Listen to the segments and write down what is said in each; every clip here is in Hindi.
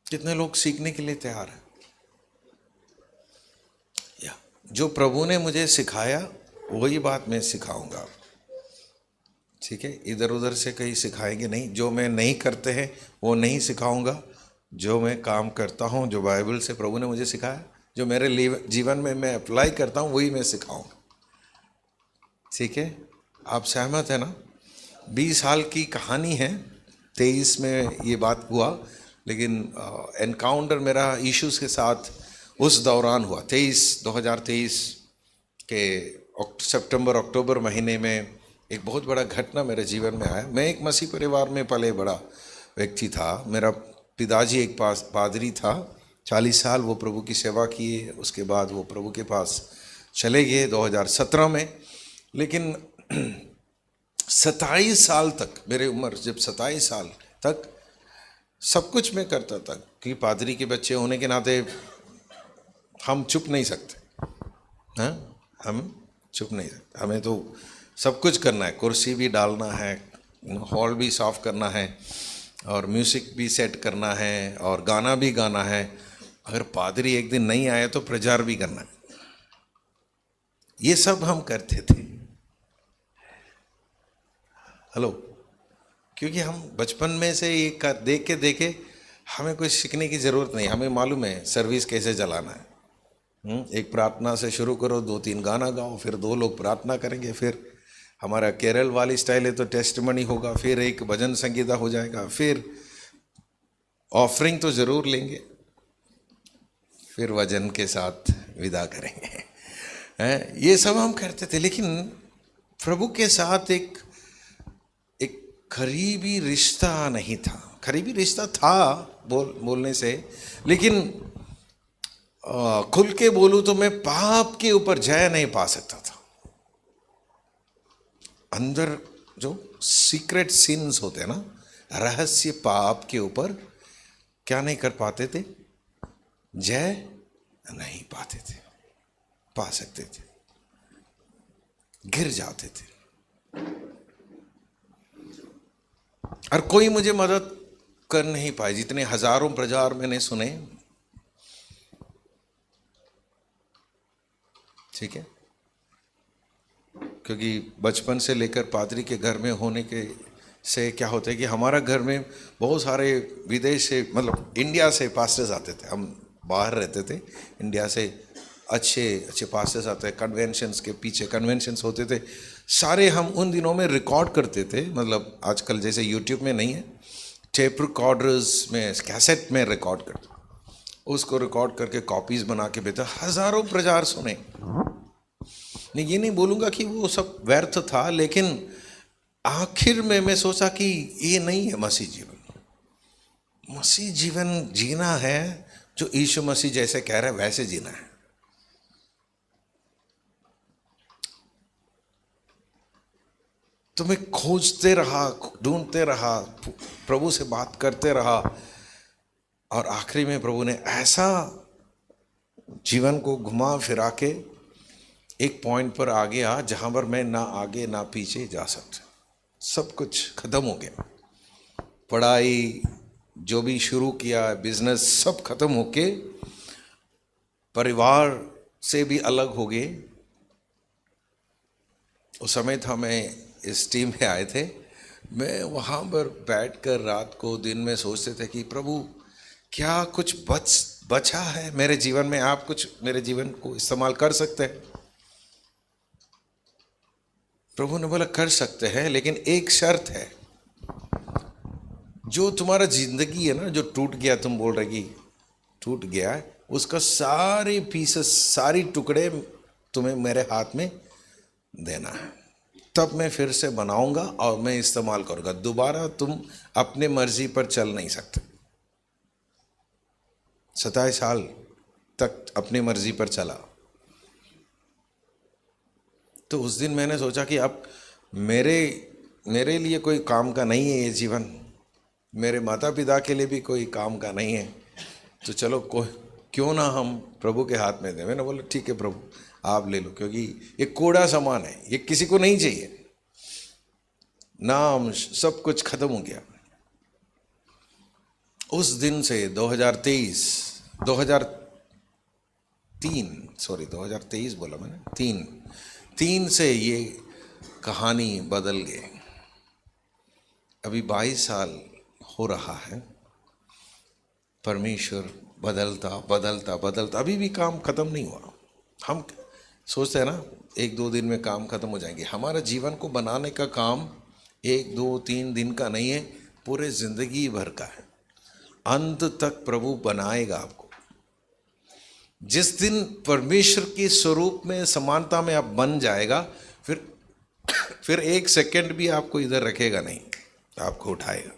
कितने लोग सीखने के लिए तैयार हैं? या जो प्रभु ने मुझे सिखाया वही बात मैं सिखाऊंगा, ठीक है? इधर उधर से कहीं सिखाएंगे नहीं। जो मैं नहीं करते हैं वो नहीं सिखाऊंगा, जो मैं काम करता हूँ, जो बाइबल से प्रभु ने मुझे सिखाया, जो मेरे जीवन में मैं अप्लाई करता हूँ वही मैं सिखाऊंगा, ठीक है? आप सहमत है ना? 20 साल की कहानी है, 23 में ये बात हुआ, लेकिन एनकाउंटर मेरा यीशु के साथ उस दौरान हुआ। 2023 के सितंबर अक्टूबर महीने में एक बहुत बड़ा घटना मेरे जीवन में आया। मैं एक मसीह परिवार में पले बड़ा व्यक्ति था। मेरा पिताजी एक पादरी था, 40 साल वो प्रभु की सेवा किए, उसके बाद वो प्रभु के पास चले गए 2017 में। लेकिन 27 साल तक, मेरे उम्र जब 27 साल तक सब कुछ मैं करता था, कि पादरी के बच्चे होने के नाते हम चुप नहीं सकते, हाँ, हम चुप नहीं सकते, हमें तो सब कुछ करना है। कुर्सी भी डालना है, हॉल भी साफ करना है, और म्यूज़िक भी सेट करना है, और गाना भी गाना है। अगर पादरी एक दिन नहीं आए तो प्रचार भी करना है। ये सब हम करते थे। हेलो? क्योंकि हम बचपन में से ये देख के देखे, हमें कुछ सीखने की ज़रूरत नहीं, हमें मालूम है सर्विस कैसे चलाना है। एक प्रार्थना से शुरू करो, 2-3 गाना गाओ, फिर 2 लोग प्रार्थना करेंगे, फिर हमारा केरल वाली स्टाइल है तो टेस्टमनी होगा, फिर एक भजन संगीता हो जाएगा, फिर ऑफरिंग तो ज़रूर लेंगे, फिर वजन के साथ विदा करेंगे, हैं? ये सब हम करते थे। लेकिन प्रभु के साथ एक एक करीबी रिश्ता नहीं था। करीबी रिश्ता था बोलने से, लेकिन खुल के बोलूं तो मैं पाप के ऊपर जय नहीं पा सकता था। अंदर जो सीक्रेट सिंस होते हैं ना, रहस्य पाप के ऊपर क्या नहीं कर पाते थे? जय नहीं पाते थे, पा सकते थे, गिर जाते थे। और कोई मुझे मदद कर नहीं पाए। जितने हजारों प्रचार मैंने सुने, ठीक है, क्योंकि बचपन से लेकर पादरी के घर में होने के से क्या होता है कि हमारा घर में बहुत सारे विदेश से, मतलब इंडिया से पास्टर्स आते थे। हम बाहर रहते थे, इंडिया से अच्छे अच्छे पास्टर्स आते थे। कन्वेंशंस के पीछे कन्वेंशंस होते थे सारे, हम उन दिनों में रिकॉर्ड करते थे। मतलब आजकल जैसे यूट्यूब में नहीं है, टेप रिकॉर्डर्स में, कैसेट में रिकॉर्ड करते, उसको रिकॉर्ड करके कॉपीज़ बना के भेजा। हज़ारों प्रचार सुने। नहीं, ये नहीं बोलूँगा कि वो सब व्यर्थ था, लेकिन आखिर में मैं सोचा कि ये नहीं है मसीह जीवन। मसीह जीवन जीना है जो यीशु मसीह जैसे कह रहे वैसे जीना है। तो मैं खोजते रहा, ढूंढते रहा, प्रभु से बात करते रहा, और आखिरी में प्रभु ने ऐसा जीवन को घुमा फिरा के एक पॉइंट पर आ गया जहां पर मैं ना आगे ना पीछे जा सकता। सब कुछ खत्म हो गया। पढ़ाई जो भी शुरू किया, बिजनेस, सब खत्म होके परिवार से भी अलग हो गए। उस समय था, मैं इस टीम में आए थे, मैं वहाँ पर बैठकर रात को दिन में सोचते थे कि प्रभु क्या कुछ बचा है मेरे जीवन में? आप कुछ मेरे जीवन को इस्तेमाल कर सकते हैं? प्रभु ने बोला कर सकते हैं, लेकिन एक शर्त है। जो तुम्हारा जिंदगी है ना, जो टूट गया, तुम बोल रहे कि टूट गया है, उसका सारे पीसेस, सारी टुकड़े तुम्हें मेरे हाथ में देना है, तब मैं फिर से बनाऊंगा और मैं इस्तेमाल करूंगा। दोबारा तुम अपने मर्जी पर चल नहीं सकते। 27 साल तक अपनी मर्जी पर चला। तो उस दिन मैंने सोचा कि अब मेरे लिए कोई काम का नहीं है ये जीवन, मेरे माता पिता के लिए भी कोई काम का नहीं है, तो चलो क्यों ना हम प्रभु के हाथ में दें। मैंने बोला ठीक है प्रभु, आप ले लो, क्योंकि ये कोड़ा सामान है, ये किसी को नहीं चाहिए। नाम सब कुछ खत्म हो गया। उस दिन से 2023 बोला मैंने, तीन से ये कहानी बदल गई। अभी 22 साल हो रहा है, परमेश्वर बदलता बदलता बदलता, अभी भी काम खत्म नहीं हुआ। हम सोचते हैं ना 1-2 दिन में काम खत्म हो जाएंगे। हमारा जीवन को बनाने का काम 1-2-3 दिन का नहीं है, पूरे जिंदगी भर का है। अंत तक प्रभु बनाएगा आपको। जिस दिन परमेश्वर के स्वरूप में, समानता में आप बन जाएगा, फिर 1 सेकंड भी आपको इधर रखेगा नहीं, आपको उठाएगा।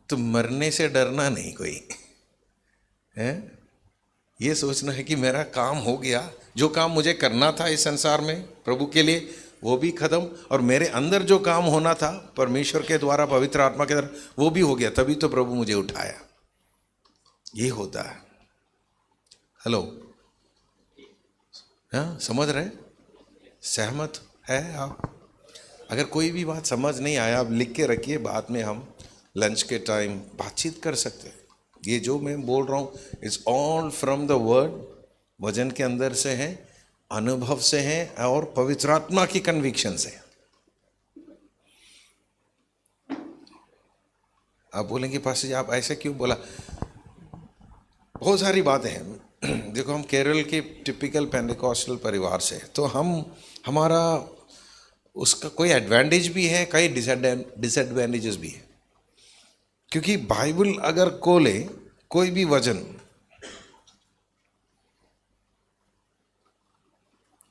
तो मरने से डरना नहीं कोई है, ये सोचना है कि मेरा काम हो गया, जो काम मुझे करना था इस संसार में प्रभु के लिए वो भी खत्म, और मेरे अंदर जो काम होना था परमेश्वर के द्वारा, पवित्र आत्मा के द्वारा, वो भी हो गया, तभी तो प्रभु मुझे उठाया। ये होता है। हेलो, हाँ, समझ रहे, सहमत है आप? अगर कोई भी बात समझ नहीं आया, आप लिख के रखिए, बाद में हम लंच के टाइम बातचीत कर सकते हैं। ये जो मैं बोल रहा हूँ it's all from the word, वचन के अंदर से है, अनुभव से है, और पवित्र आत्मा की कन्विक्शन से। आप बोलेंगे पास्टर जी आप ऐसे क्यों बोला? बहुत सारी बातें हैं। देखो, हम केरल के टिपिकल पेंटिकॉस्टल परिवार से, तो हमारा उसका कोई एडवांटेज भी है, कई डिसएडवांटेजेस भी है। क्योंकि बाइबल अगर खोले कोई भी वचन,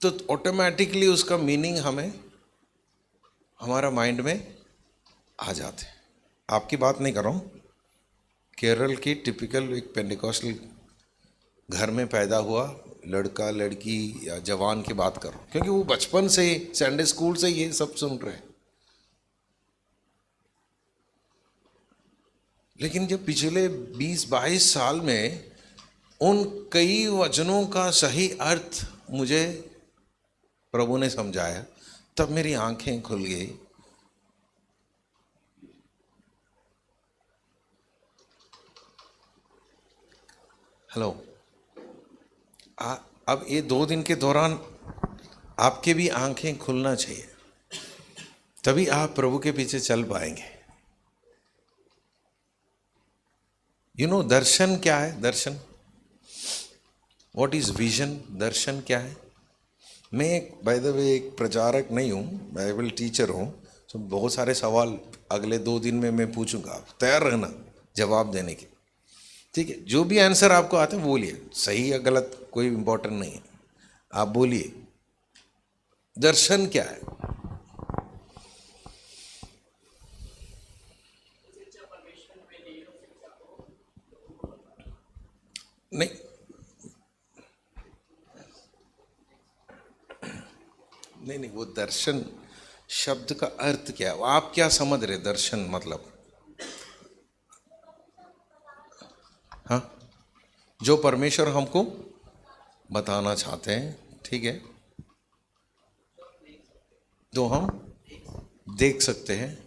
तो ऑटोमेटिकली उसका मीनिंग हमारा माइंड में आ जाते हैं। आपकी बात नहीं कर रहा हूँ, केरल की टिपिकल एक पेंटिकॉस्टल घर में पैदा हुआ लड़का लड़की या जवान की बात कर रहा हूँ, क्योंकि वो बचपन से संडे स्कूल से ये सब सुन रहे हैं। लेकिन जब पिछले 20-22 साल में उन कई वचनों का सही अर्थ मुझे प्रभु ने समझाया, तब मेरी आंखें खुल गई। हेलो, अब ये 2 दिन के दौरान आपके भी आंखें खुलना चाहिए, तभी आप प्रभु के पीछे चल पाएंगे। दर्शन क्या है? दर्शन, व्हाट इज विजन? दर्शन क्या है? मैं बाय द वे एक प्रचारक नहीं हूँ, बाइबल टीचर हूँ, तो बहुत सारे सवाल अगले 2 दिन में मैं पूछूंगा, आप तैयार रहना जवाब देने के। ठीक है, जो भी आंसर आपको आते हैं बोलिए, सही या गलत कोई इंपॉर्टेंट नहीं है, आप बोलिए दर्शन क्या है? नहीं नहीं नहीं, वो दर्शन शब्द का अर्थ क्या है, आप क्या समझ रहे दर्शन मतलब? हाँ, जो परमेश्वर हमको बताना चाहते हैं, ठीक है, तो हम देख सकते हैं।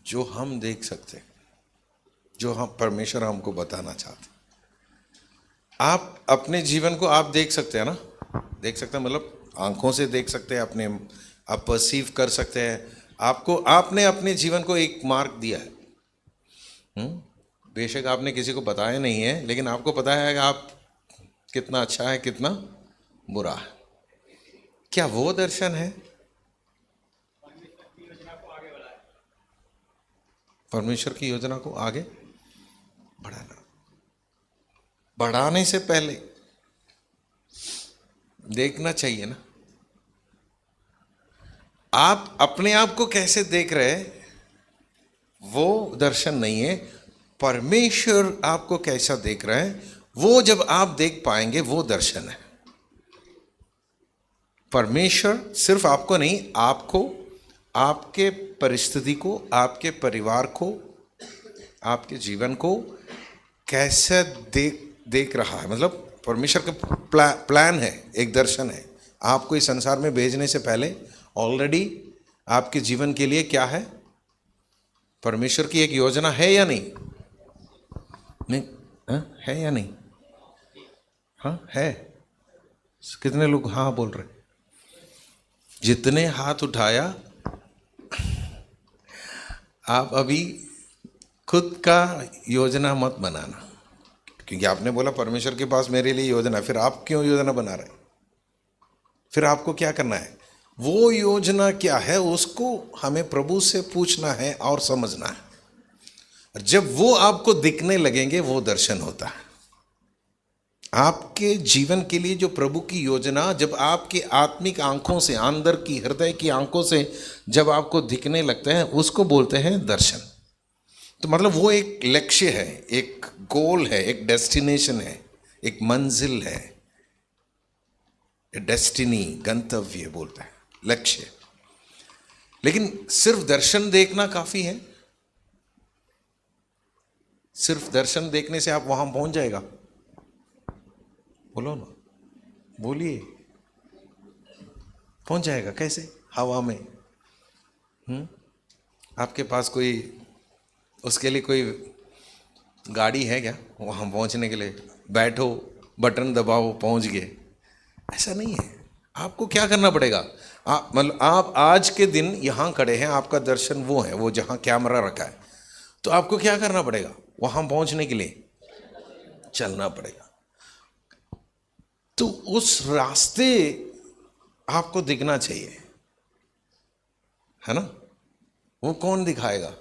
जो हम देख सकते हैं, जो हम परमेश्वर हमको बताना चाहते हैं। आप अपने जीवन को आप देख सकते हैं ना, देख सकते हैं मतलब आंखों से देख सकते हैं, अपने आप परसीव कर सकते हैं। आपने अपने जीवन को एक मार्क दिया है। बेशक आपने किसी को बताया नहीं है, लेकिन आपको पता है कि आप कितना अच्छा है, कितना बुरा है। क्या वो दर्शन है? परमेश्वर की योजना को आगे बढ़ाना। बढ़ाने से पहले देखना चाहिए ना, आप अपने आप को कैसे देख रहे हैं वो दर्शन नहीं है। परमेश्वर आपको कैसा देख रहे हैं वो जब आप देख पाएंगे वो दर्शन है। परमेश्वर सिर्फ आपको नहीं, आपको, आपके परिस्थिति को, आपके परिवार को, आपके जीवन को कैसे देख रहा है, मतलब परमेश्वर का प्लान है, एक दर्शन है आपको इस संसार में भेजने से पहले ऑलरेडी आपके जीवन के लिए क्या है, परमेश्वर की एक योजना है या नहीं? नहीं है या नहीं? हाँ है। कितने लोग हाँ बोल रहे? जितने हाथ उठाया, आप अभी खुद का योजना मत बनाना, क्योंकि आपने बोला परमेश्वर के पास मेरे लिए योजना है, फिर आप क्यों योजना बना रहे? फिर आपको क्या करना है? वो योजना क्या है उसको हमें प्रभु से पूछना है और समझना है। जब वो आपको दिखने लगेंगे वो दर्शन होता है। आपके जीवन के लिए जो प्रभु की योजना जब आपकी आत्मिक आंखों से, अंदर की हृदय की आंखों से जब आपको दिखने लगते हैं, उसको बोलते हैं दर्शन। तो मतलब वो एक लक्ष्य है, एक गोल है, एक डेस्टिनेशन है, एक मंजिल है, डेस्टिनी, गंतव्य बोलता है, लक्ष्य। लेकिन सिर्फ दर्शन देखना काफी है? सिर्फ दर्शन देखने से आप वहां पहुंच जाएगा? बोलो ना, बोलिए। पहुंच जाएगा कैसे? हवा में? आपके पास कोई उसके लिए कोई गाड़ी है क्या वहां पहुंचने के लिए? बैठो, बटन दबाओ, पहुंच गए? ऐसा नहीं है। आपको क्या करना पड़ेगा? मतलब आप आज के दिन यहां खड़े हैं, आपका दर्शन वो है, वो जहां कैमरा रखा है। तो आपको क्या करना पड़ेगा? वहां पहुंचने के लिए चलना पड़ेगा। तो उस रास्ते आपको दिखना चाहिए, है ना? वो कौन दिखाएगा?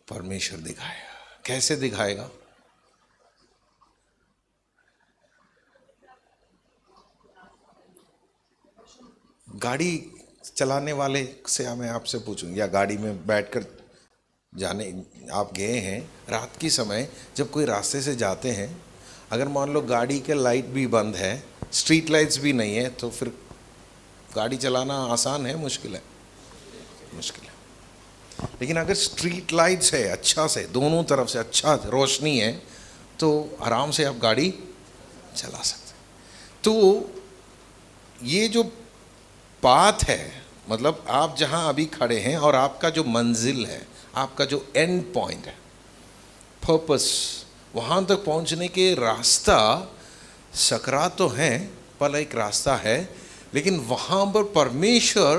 परमेश्वर दिखाएगा। कैसे दिखाएगा? गाड़ी चलाने वाले से मैं आपसे पूछूं, या गाड़ी में बैठकर जाने, आप गए हैं रात के समय, जब कोई रास्ते से जाते हैं, अगर मान लो गाड़ी के लाइट भी बंद है, स्ट्रीट लाइट्स भी नहीं है, तो फिर गाड़ी चलाना आसान है, मुश्किल है? मुश्किल है। लेकिन अगर स्ट्रीट लाइट्स है अच्छा से, दोनों तरफ से अच्छा रोशनी है, तो आराम से आप गाड़ी चला सकते हैं। तो ये जो पाथ है, मतलब आप जहां अभी खड़े हैं और आपका जो मंजिल है, आपका जो एंड पॉइंट है, पर्पस, वहां तक पहुंचने के रास्ता सकरात तो है, पर एक रास्ता है, लेकिन वहां पर परमेश्वर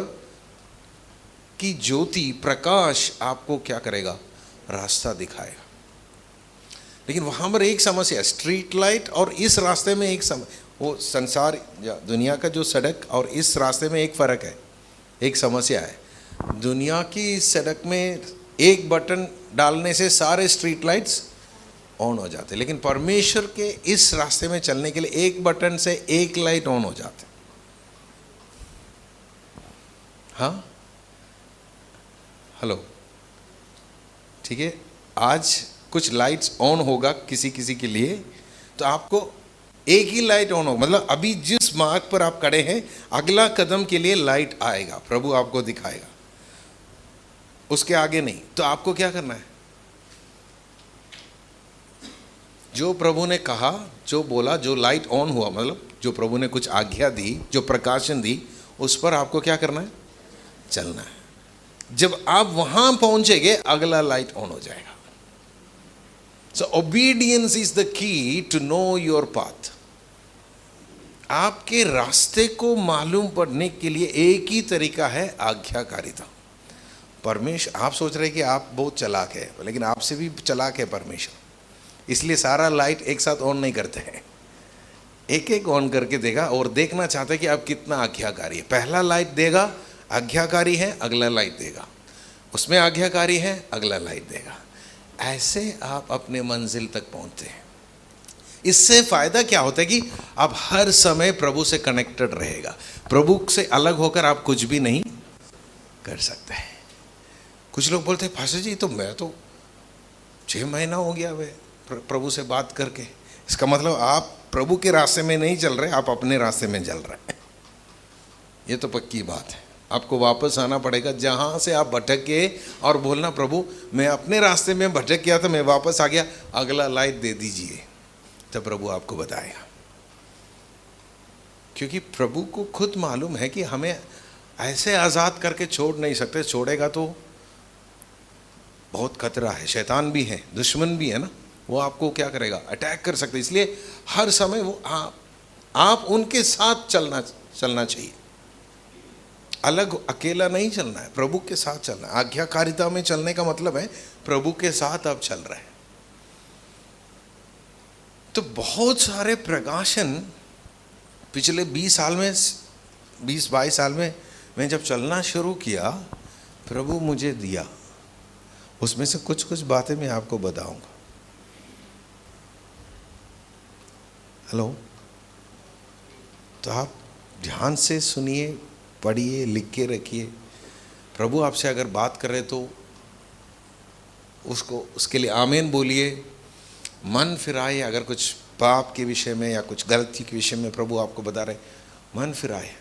की ज्योति, प्रकाश आपको क्या करेगा? रास्ता दिखाएगा। लेकिन वहां पर एक समस्या, स्ट्रीट लाइट और इस रास्ते में एक वो संसार या दुनिया का जो सड़क और इस रास्ते में एक फ़र्क है, एक समस्या है। दुनिया की सड़क में एक बटन डालने से सारे स्ट्रीट लाइट्स ऑन हो जाते, लेकिन परमेश्वर के इस रास्ते में चलने के लिए एक बटन से एक लाइट ऑन हो जाते। हाँ, हेलो, ठीक है। आज कुछ लाइट्स ऑन होगा किसी किसी के लिए, तो आपको एक ही लाइट ऑन होगा, मतलब अभी जिस मार्ग पर आप खड़े हैं, अगला कदम के लिए लाइट आएगा, प्रभु आपको दिखाएगा, उसके आगे नहीं। तो आपको क्या करना है? जो प्रभु ने कहा, जो बोला, जो लाइट ऑन हुआ, मतलब जो प्रभु ने कुछ आज्ञा दी, जो प्रकाशन दी, उस पर आपको क्या करना है? चलना है। जब आप वहां पहुंचेंगे, अगला लाइट ऑन हो जाएगा। So obedience is the key to know your path. आपके रास्ते को मालूम पड़ने के लिए एक ही तरीका है, आज्ञाकारिता। परमेश्वर, आप सोच रहे कि आप बहुत चालाक है, लेकिन आपसे भी चालाक है परमेश्वर, इसलिए सारा लाइट एक साथ ऑन नहीं करते हैं, एक एक ऑन करके देगा और देखना चाहते हैं कि आप कितना आज्ञाकारी है। पहला लाइट देगा, आज्ञाकारी है, अगला लाइट देगा, उसमें आज्ञाकारी है, अगला लाइट देगा। ऐसे आप अपने मंजिल तक पहुंचते हैं। इससे फायदा क्या होता है कि आप हर समय प्रभु से कनेक्टेड रहेगा। प्रभु से अलग होकर आप कुछ भी नहीं कर सकते हैं। कुछ लोग बोलते हैं, पास्टर जी, तो मैं तो 6 महीना हो गया वे प्रभु से बात करके। इसका मतलब आप प्रभु के रास्ते में नहीं चल रहे, आप अपने रास्ते में चल रहे हैं। ये तो पक्की बात है। आपको वापस आना पड़ेगा जहाँ से आप भटक गए और बोलना, प्रभु मैं अपने रास्ते में भटक गया था, मैं वापस आ गया, अगला लाइट दे दीजिए। तब प्रभु आपको बताएगा, क्योंकि प्रभु को खुद मालूम है कि हमें ऐसे आज़ाद करके छोड़ नहीं सकते। छोड़ेगा तो बहुत खतरा है, शैतान भी है, दुश्मन भी है ना, वो आपको क्या करेगा, अटैक कर सकते। इसलिए हर समय वो आप उनके साथ चलना चाहिए, अलग अकेला नहीं चलना है, प्रभु के साथ चलना है। आज्ञाकारिता में चलने का मतलब है प्रभु के साथ आप चल रहे हैं। तो बहुत सारे प्रकाशन पिछले 20 साल में, 20-22 साल में मैं जब चलना शुरू किया, प्रभु मुझे दिया, उसमें से कुछ बातें मैं आपको बताऊंगा। हेलो, तो आप ध्यान से सुनिए, पढ़िए, लिख के रखिए। प्रभु आपसे अगर बात कर रहे तो उसके लिए आमीन बोलिए। मन फिराए, अगर कुछ पाप के विषय में या कुछ गलती के विषय में प्रभु आपको बता रहे, मन फिराए।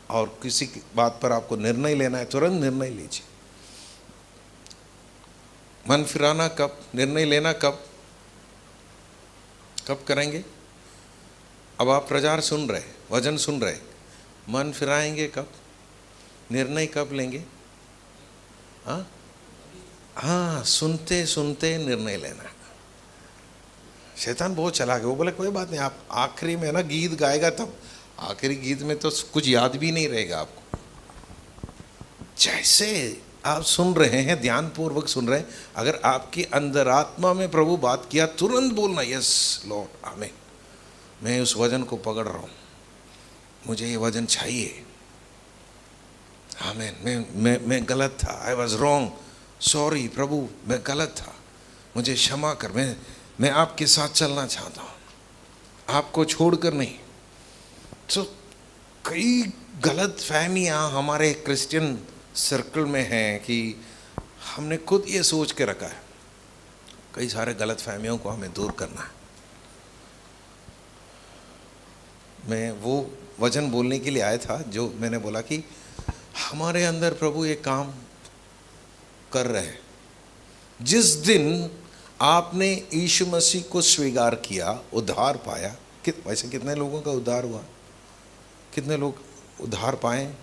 और किसी की बात पर आपको निर्णय लेना है, तुरंत निर्णय लीजिए। मन फिराना कब, निर्णय लेना कब करेंगे? अब आप प्रचार सुन रहे, वचन सुन रहे, मन फिराएंगे कब, निर्णय कब लेंगे? हाँ, सुनते सुनते निर्णय लेना। शैतान बहुत चालाक है, वो बोले कोई बात नहीं, आप आखिरी में ना गीत गाएगा, तब आखिरी गीत में तो कुछ याद भी नहीं रहेगा आपको। जैसे आप सुन रहे हैं, ध्यानपूर्वक सुन रहे हैं, अगर आपकी अंतरात्मा में प्रभु बात किया, तुरंत बोलना, यस लॉर्ड, आमीन, मैं उस वचन को पकड़ रहा हूँ, मुझे ये वचन चाहिए, आमीन, मैं गलत था, आई वॉज रॉन्ग, सॉरी प्रभु, मैं गलत था, मुझे क्षमा कर, मैं आपके साथ चलना चाहता हूँ, आपको छोड़कर नहीं। तो कई गलत फहमियाँ हमारे क्रिश्चियन सर्कल में हैं कि हमने खुद ये सोच के रखा है। कई सारे गलत फहमियों को हमें दूर करना है। मैं वो वचन बोलने के लिए आया था जो मैंने बोला कि हमारे अंदर प्रभु एक काम कर रहे हैं। जिस दिन आपने यीशु मसीह को स्वीकार किया, उद्धार पाया, वैसे कितने लोगों का उद्धार हुआ, कितने लोग उद्धार पाए?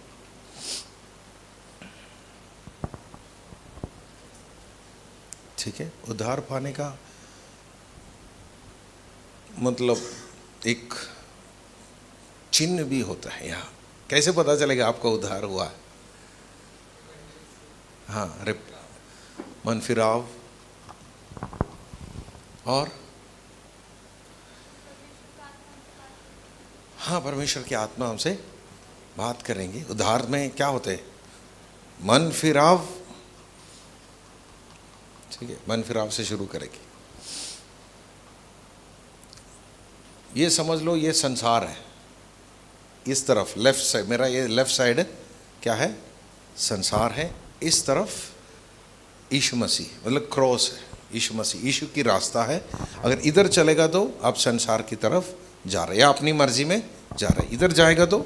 ठीक है, उद्धार पाने का मतलब एक चिन्ह भी होता है। यहाँ कैसे पता चलेगा आपका उद्धार हुआ है? हाँ, मन फिराव और हाँ, परमेश्वर की आत्मा हमसे बात करेंगे। उद्धार में क्या होते हैं? मन फिराव, ठीक है, मन फिराव से शुरू करेंगे। ये समझ लो, ये संसार है, इस तरफ लेफ्ट साइड, मेरा ये लेफ्ट साइड क्या है? संसार है। इस तरफ यीशु मसीह, मतलब क्रॉस है, यीशु मसीह, यीशु की रास्ता है। अगर इधर चलेगा तो आप संसार की तरफ जा रहे, या अपनी मर्जी में जा रहे। इधर जाएगा तो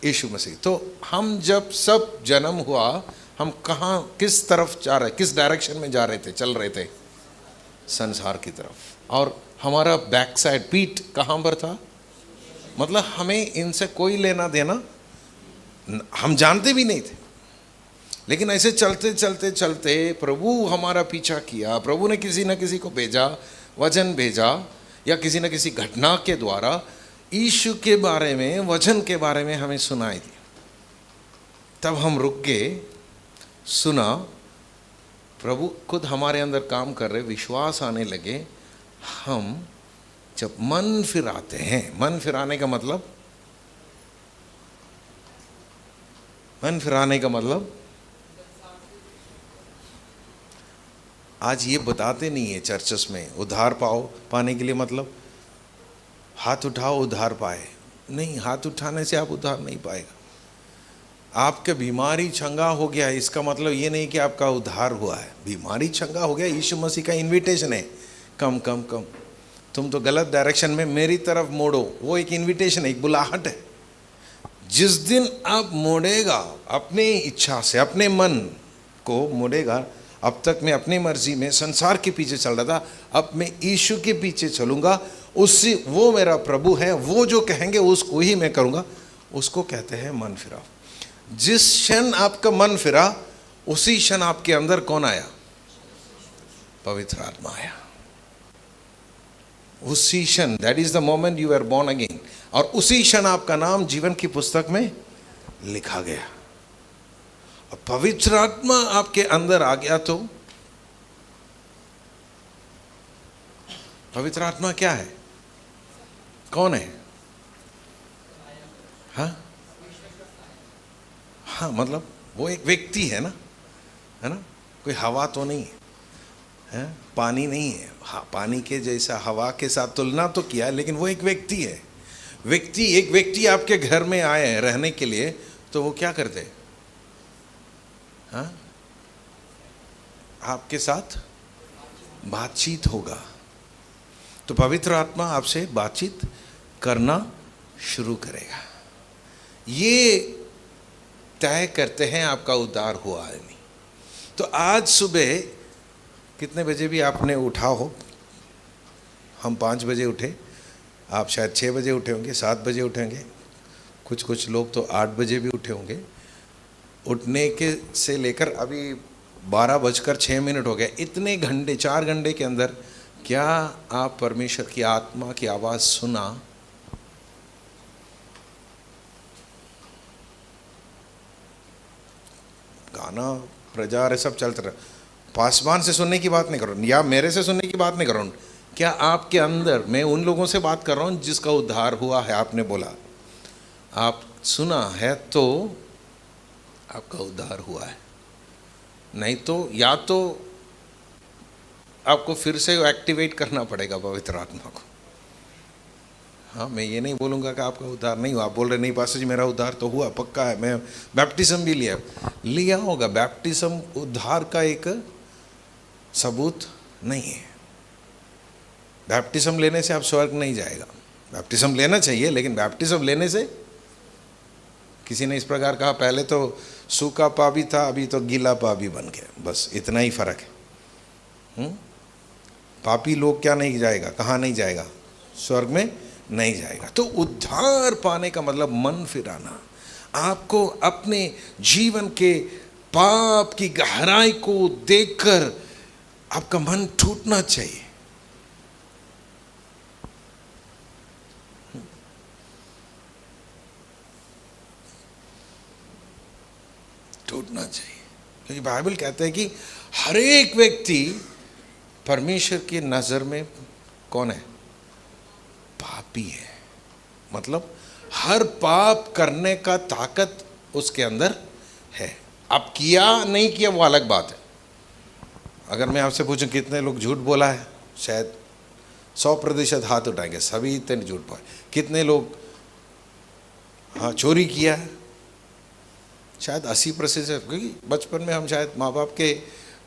यीशु मसीह। तो हम जब सब जन्म हुआ, हम कहाँ, किस तरफ जा रहे, किस डायरेक्शन में जा रहे थे, चल रहे थे? संसार की तरफ। और हमारा बैक साइड, पीठ कहाँ पर था? मतलब हमें इनसे कोई लेना देना, हम जानते भी नहीं थे। लेकिन ऐसे चलते चलते चलते प्रभु हमारा पीछा किया। प्रभु ने किसी न किसी को भेजा, वचन भेजा, या किसी न किसी घटना के द्वारा यीशु के बारे में, वचन के बारे में हमें सुनाई दी। तब हम रुक गए, सुना, प्रभु खुद हमारे अंदर काम कर रहे, विश्वास आने लगे। हम जब मन फिराते हैं, मन फिराने का मतलब, मन फिराने का मतलब आज ये बताते नहीं है चर्चेस में। उद्धार पाने के लिए मतलब हाथ उठाओ उद्धार पाए, नहीं, हाथ उठाने से आप उद्धार नहीं पाएगा। आपका बीमारी चंगा हो गया, इसका मतलब ये नहीं कि आपका उद्धार हुआ है। बीमारी चंगा हो गया, यीशु मसीह का इनविटेशन है, कम कम कम, तुम तो गलत डायरेक्शन में, मेरी तरफ मोड़ो। वो एक इनविटेशन है, एक बुलाहट है। जिस दिन आप मोड़ेगा, अपने इच्छा से, अपने मन को मोड़ेगा, अब तक मैं अपनी मर्जी में संसार के पीछे चल रहा था, अब मैं यीशु के पीछे चलूंगा, उससे वो मेरा प्रभु है, वो जो कहेंगे उसको ही मैं करूंगा। उसको कहते हैं मन फिरा। जिस क्षण आपका मन फिरा उसी क्षण आपके अंदर कौन आया? पवित्र आत्मा आया। उसी क्षण, that is the moment you are born again. और उसी क्षण आपका नाम जीवन की पुस्तक में लिखा गया। और पवित्र आत्मा आपके अंदर आ गया तो पवित्र आत्मा क्या है? कौन है? हाँ, मतलब वो एक व्यक्ति है ना, है ना? कोई हवा तो नहीं है, पानी नहीं है। हाँ, पानी के जैसा हवा के साथ तुलना तो किया, लेकिन वो एक व्यक्ति है। एक व्यक्ति आपके घर में आए हैं रहने के लिए, तो वो क्या करते? हाँ, आपके साथ बातचीत होगा। तो पवित्र आत्मा आपसे बातचीत करना शुरू करेगा। ये तय करते हैं आपका उद्धार हुआ है नहीं। तो आज सुबह कितने बजे भी आपने उठा हो, हम 5 बजे उठे, आप शायद 6 बजे उठे होंगे, 7 बजे उठेंगे, कुछ लोग तो 8 बजे भी उठे होंगे। उठने के से लेकर अभी 12:06 हो गए। इतने घंटे, 4 घंटे के अंदर क्या आप परमेश्वर की आत्मा की आवाज़ सुना? गाना प्रचार सब चलता रहा। पासवान से सुनने की बात नहीं कर रहा हूँ, या मेरे से सुनने की बात नहीं कर रहा हूँ। क्या आपके अंदर, मैं उन लोगों से बात कर रहा हूँ जिसका उद्धार हुआ है। आपने बोला, आप सुना है तो आपका उद्धार हुआ है, नहीं तो या तो आपको फिर से एक्टिवेट करना पड़ेगा पवित्र आत्मा को। हाँ, मैं ये नहीं बोलूँगा कि आपका उद्धार नहीं हुआ। आप बोल रहे नहीं पास्टर जी मेरा उद्धार तो हुआ, पक्का है, मैं बैप्टिज्म भी लिया होगा। बैप्टिज्म उद्धार का एक सबूत नहीं है। बैप्टिज्म लेने से आप स्वर्ग नहीं जाएगा। बैप्टिज्म लेना चाहिए, लेकिन बैप्टिज्म लेने से, किसी ने इस प्रकार कहा, पहले तो सूखा पा भी था, अभी तो गीला पा भी बन गया, बस इतना ही फर्क है। पापी लोग क्या नहीं जाएगा? कहाँ नहीं जाएगा? स्वर्ग में नहीं जाएगा। तो उद्धार पाने का मतलब मन फिराना। आपको अपने जीवन के पाप की गहराई को देखकर आपका मन टूटना चाहिए। टूटना चाहिए, क्योंकि बाइबल कहते हैं कि हर एक व्यक्ति परमेश्वर की नजर में कौन है? पापी है। मतलब हर पाप करने का ताकत उसके अंदर है। अब किया नहीं किया वो अलग बात है। अगर मैं आपसे पूछूं कितने लोग झूठ बोला है, शायद 100% हाथ उठाएंगे, सभी इतने झूठ बोले। कितने लोग हाँ चोरी किया है? शायद 80%। क्योंकि बचपन में हम शायद माँ बाप के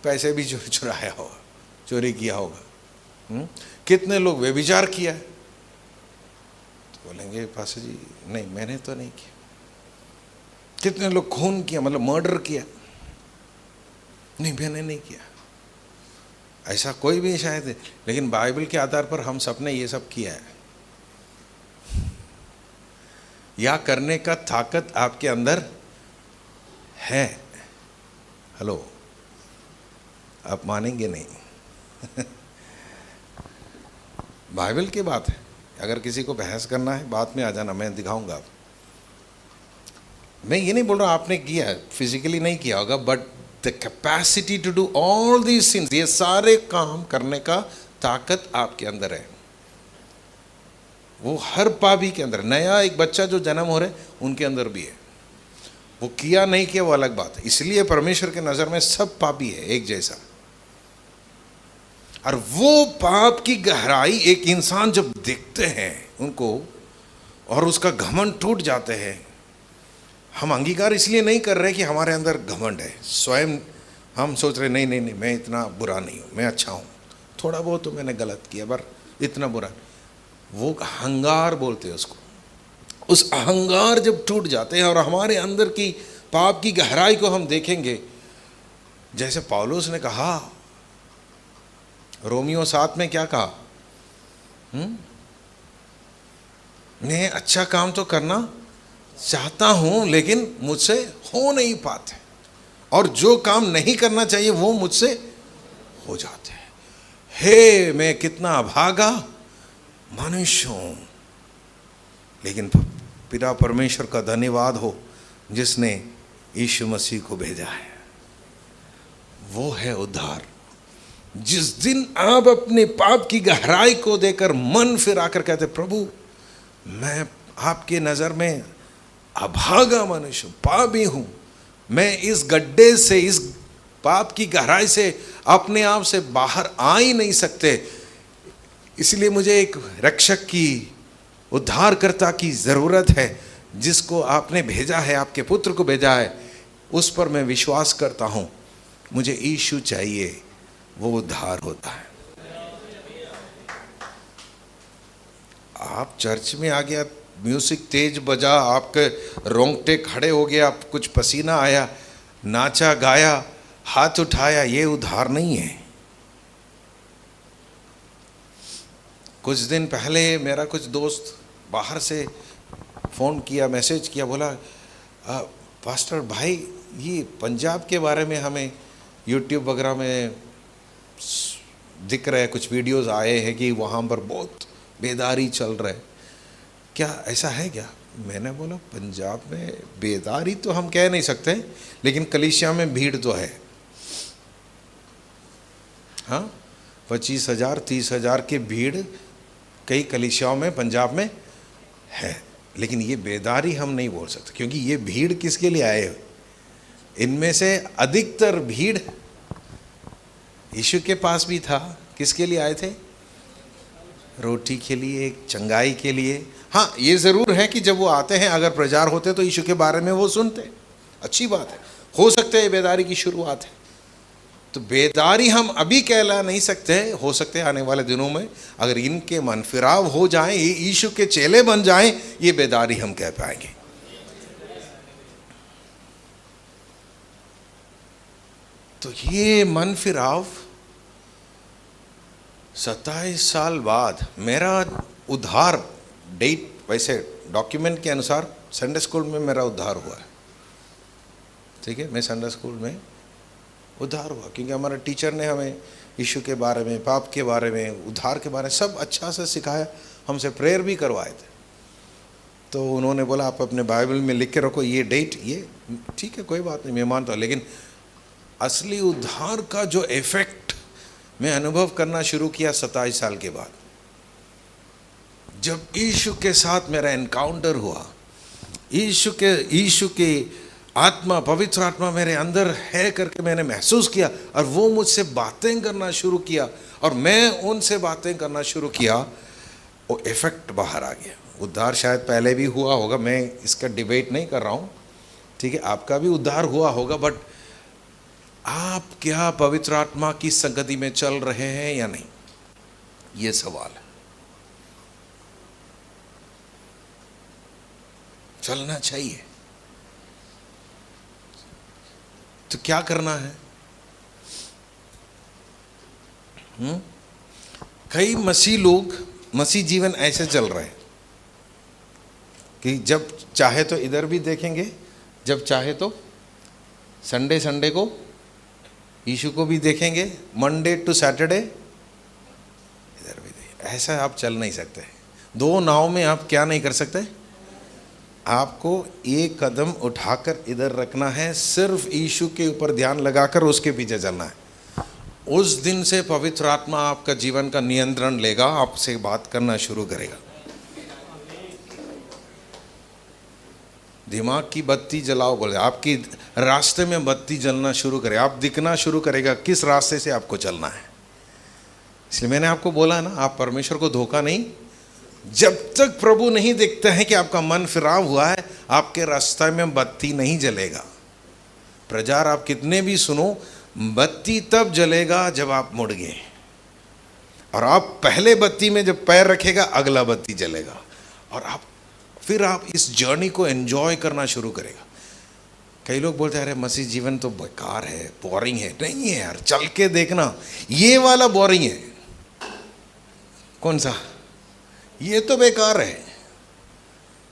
पैसे भी चुराया होगा, चोरी किया होगा। कितने लोग व्यभिचार किया है? तो बोलेंगे पास्टर जी नहीं मैंने तो नहीं किया। कितने लोग खून किया, मतलब मर्डर किया? नहीं मैंने नहीं किया। ऐसा कोई भी शायद, लेकिन बाइबल के आधार पर हम सबने ये सब किया है। या करने का ताकत आपके अंदर है। हेलो, आप मानेंगे नहीं। बाइबल की बात है। अगर किसी को बहस करना है बात में आ जाना, मैं दिखाऊंगा। मैं ये नहीं बोल रहा आपने किया है, फिजिकली नहीं किया होगा, but the capacity to do all these things, ये सारे काम करने का ताकत आपके अंदर है। वो हर पापी के अंदर, नया एक बच्चा जो जन्म हो रहा है उनके अंदर भी है। वो किया नहीं किया वो अलग बात है। इसलिए परमेश्वर के नज़र में सब पापी है एक जैसा। और वो पाप की गहराई एक इंसान जब देखते हैं उनको और उसका घमंड टूट जाते हैं। हम अंगीकार इसलिए नहीं कर रहे कि हमारे अंदर घमंड है। स्वयं हम सोच रहे नहीं नहीं नहीं मैं इतना बुरा नहीं हूँ, मैं अच्छा हूँ, थोड़ा बहुत तो मैंने गलत किया पर इतना बुरा। वो अहंकार बोलते हैं उसको। उस अहंकार जब टूट जाते हैं और हमारे अंदर की पाप की गहराई को हम देखेंगे जैसे पौलुस ने कहा, रोमियो 7 में क्या कहा, मैं अच्छा काम तो करना चाहता हूं लेकिन मुझसे हो नहीं पाते, और जो काम नहीं करना चाहिए वो मुझसे हो जाते हैं। हे मैं कितना अभागा मनुष्य हूं। लेकिन पिता परमेश्वर का धन्यवाद हो जिसने यीशु मसीह को भेजा है। वो है उद्धार। जिस दिन आप अपने पाप की गहराई को देकर मन फिराकर कहते, प्रभु मैं आपके नजर में अभागा मनुष्य, पापी हूं, मैं इस गड्ढे से, इस पाप की गहराई से अपने आप से बाहर आ ही नहीं सकते, इसलिए मुझे एक रक्षक की, उद्धारकर्ता की जरूरत है, जिसको आपने भेजा है, आपके पुत्र को भेजा है, उस पर मैं विश्वास करता हूं, मुझे यीशु चाहिए, वो उद्धार होता है। आप चर्च में आ गया, म्यूजिक तेज बजा, आपके रोंगटे खड़े हो गए, आप कुछ पसीना आया, नाचा गाया, हाथ उठाया, ये उद्धार नहीं है। कुछ दिन पहले मेरा कुछ दोस्त बाहर से फ़ोन किया, मैसेज किया, बोला पास्टर भाई ये पंजाब के बारे में हमें यूट्यूब वगैरह में दिख रहा है, कुछ वीडियोस आए हैं कि वहाँ पर बहुत बेदारी चल रहा है, क्या ऐसा है क्या? मैंने बोला पंजाब में बेदारी तो हम कह नहीं सकते, लेकिन कलीसिया में भीड़ तो है। हाँ, 25,000 30,000 की भीड़ कई कलीसियाओं में पंजाब में है, लेकिन ये बेदारी हम नहीं बोल सकते, क्योंकि ये भीड़ किसके लिए आए? इनमें से अधिकतर भीड़ यीशु के पास भी था, किसके लिए आए थे? रोटी के लिए, चंगाई के लिए। हाँ, ये ज़रूर है कि जब वो आते हैं, अगर प्रचार होते तो यीशु के बारे में वो सुनते, अच्छी बात है, हो सकते हैं बेदारी की शुरुआत है। तो बेदारी हम अभी कहला नहीं सकते, हो सकते हैं आने वाले दिनों में अगर इनके मन फिराव हो जाएं, ये यीशु के चेले बन जाएं, ये बेदारी हम कह पाएंगे। तो ये मन फिराव 27 साल बाद मेरा उद्धार, डेट वैसे डॉक्यूमेंट के अनुसार संडे स्कूल में मेरा उद्धार हुआ है, ठीक है, मैं संडे स्कूल में उद्धार हुआ, क्योंकि हमारे टीचर ने हमें यीशु के बारे में, पाप के बारे में, उद्धार के बारे में सब अच्छा से सिखाया, हमसे प्रेयर भी करवाए थे। तो उन्होंने बोला आप अपने बाइबल में लिख के रखो ये डेट, ये ठीक है, कोई बात नहीं, मैं मानता हूँ, लेकिन असली उद्धार का जो इफेक्ट मैं अनुभव करना शुरू किया 27 साल के बाद, जब यीशु के साथ मेरा एनकाउंटर हुआ, यीशु की आत्मा, पवित्र आत्मा मेरे अंदर है करके मैंने महसूस किया, और वो मुझसे बातें करना शुरू किया और मैं उनसे बातें करना शुरू किया, वो इफेक्ट बाहर आ गया। उद्धार शायद पहले भी हुआ होगा, मैं इसका डिबेट नहीं कर रहा हूँ, ठीक है, आपका भी उद्धार हुआ होगा, बट आप क्या पवित्र आत्मा की संगति में चल रहे हैं या नहीं, ये सवाल है। चलना चाहिए, तो क्या करना है? कई मसीह लोग, मसीह जीवन ऐसे चल रहे हैं कि जब चाहे तो इधर भी देखेंगे, जब चाहे तो संडे को यीशु को भी देखेंगे, मंडे टू सैटरडे इधर भी देखेंगे। ऐसा आप चल नहीं सकते। दो नाव में आप क्या नहीं कर सकते? आपको एक कदम उठाकर इधर रखना है, सिर्फ यीशु के ऊपर ध्यान लगाकर उसके पीछे चलना है। उस दिन से पवित्र आत्मा आपका जीवन का नियंत्रण लेगा, आपसे बात करना शुरू करेगा। दिमाग की बत्ती जलाओ बोले, आपकी रास्ते में बत्ती जलना शुरू करे, आप दिखना शुरू करेगा किस रास्ते से आपको चलना है। इसलिए मैंने आपको बोला ना, आप परमेश्वर को धोखा नहीं, जब तक प्रभु नहीं देखते हैं कि आपका मन फिराव हुआ है, आपके रास्ते में बत्ती नहीं जलेगा। प्रचार आप कितने भी सुनो, बत्ती तब जलेगा जब आप मुड़ गए, और आप पहले बत्ती में जब पैर रखेगा अगला बत्ती जलेगा, और आप फिर आप इस जर्नी को एंजॉय करना शुरू करेगा। कई लोग बोलते हैं अरे मसीह जीवन तो बेकार है, बोरिंग है। नहीं है यार, चल के देखना, ये वाला बोरिंग है। कौन सा? ये तो बेकार है,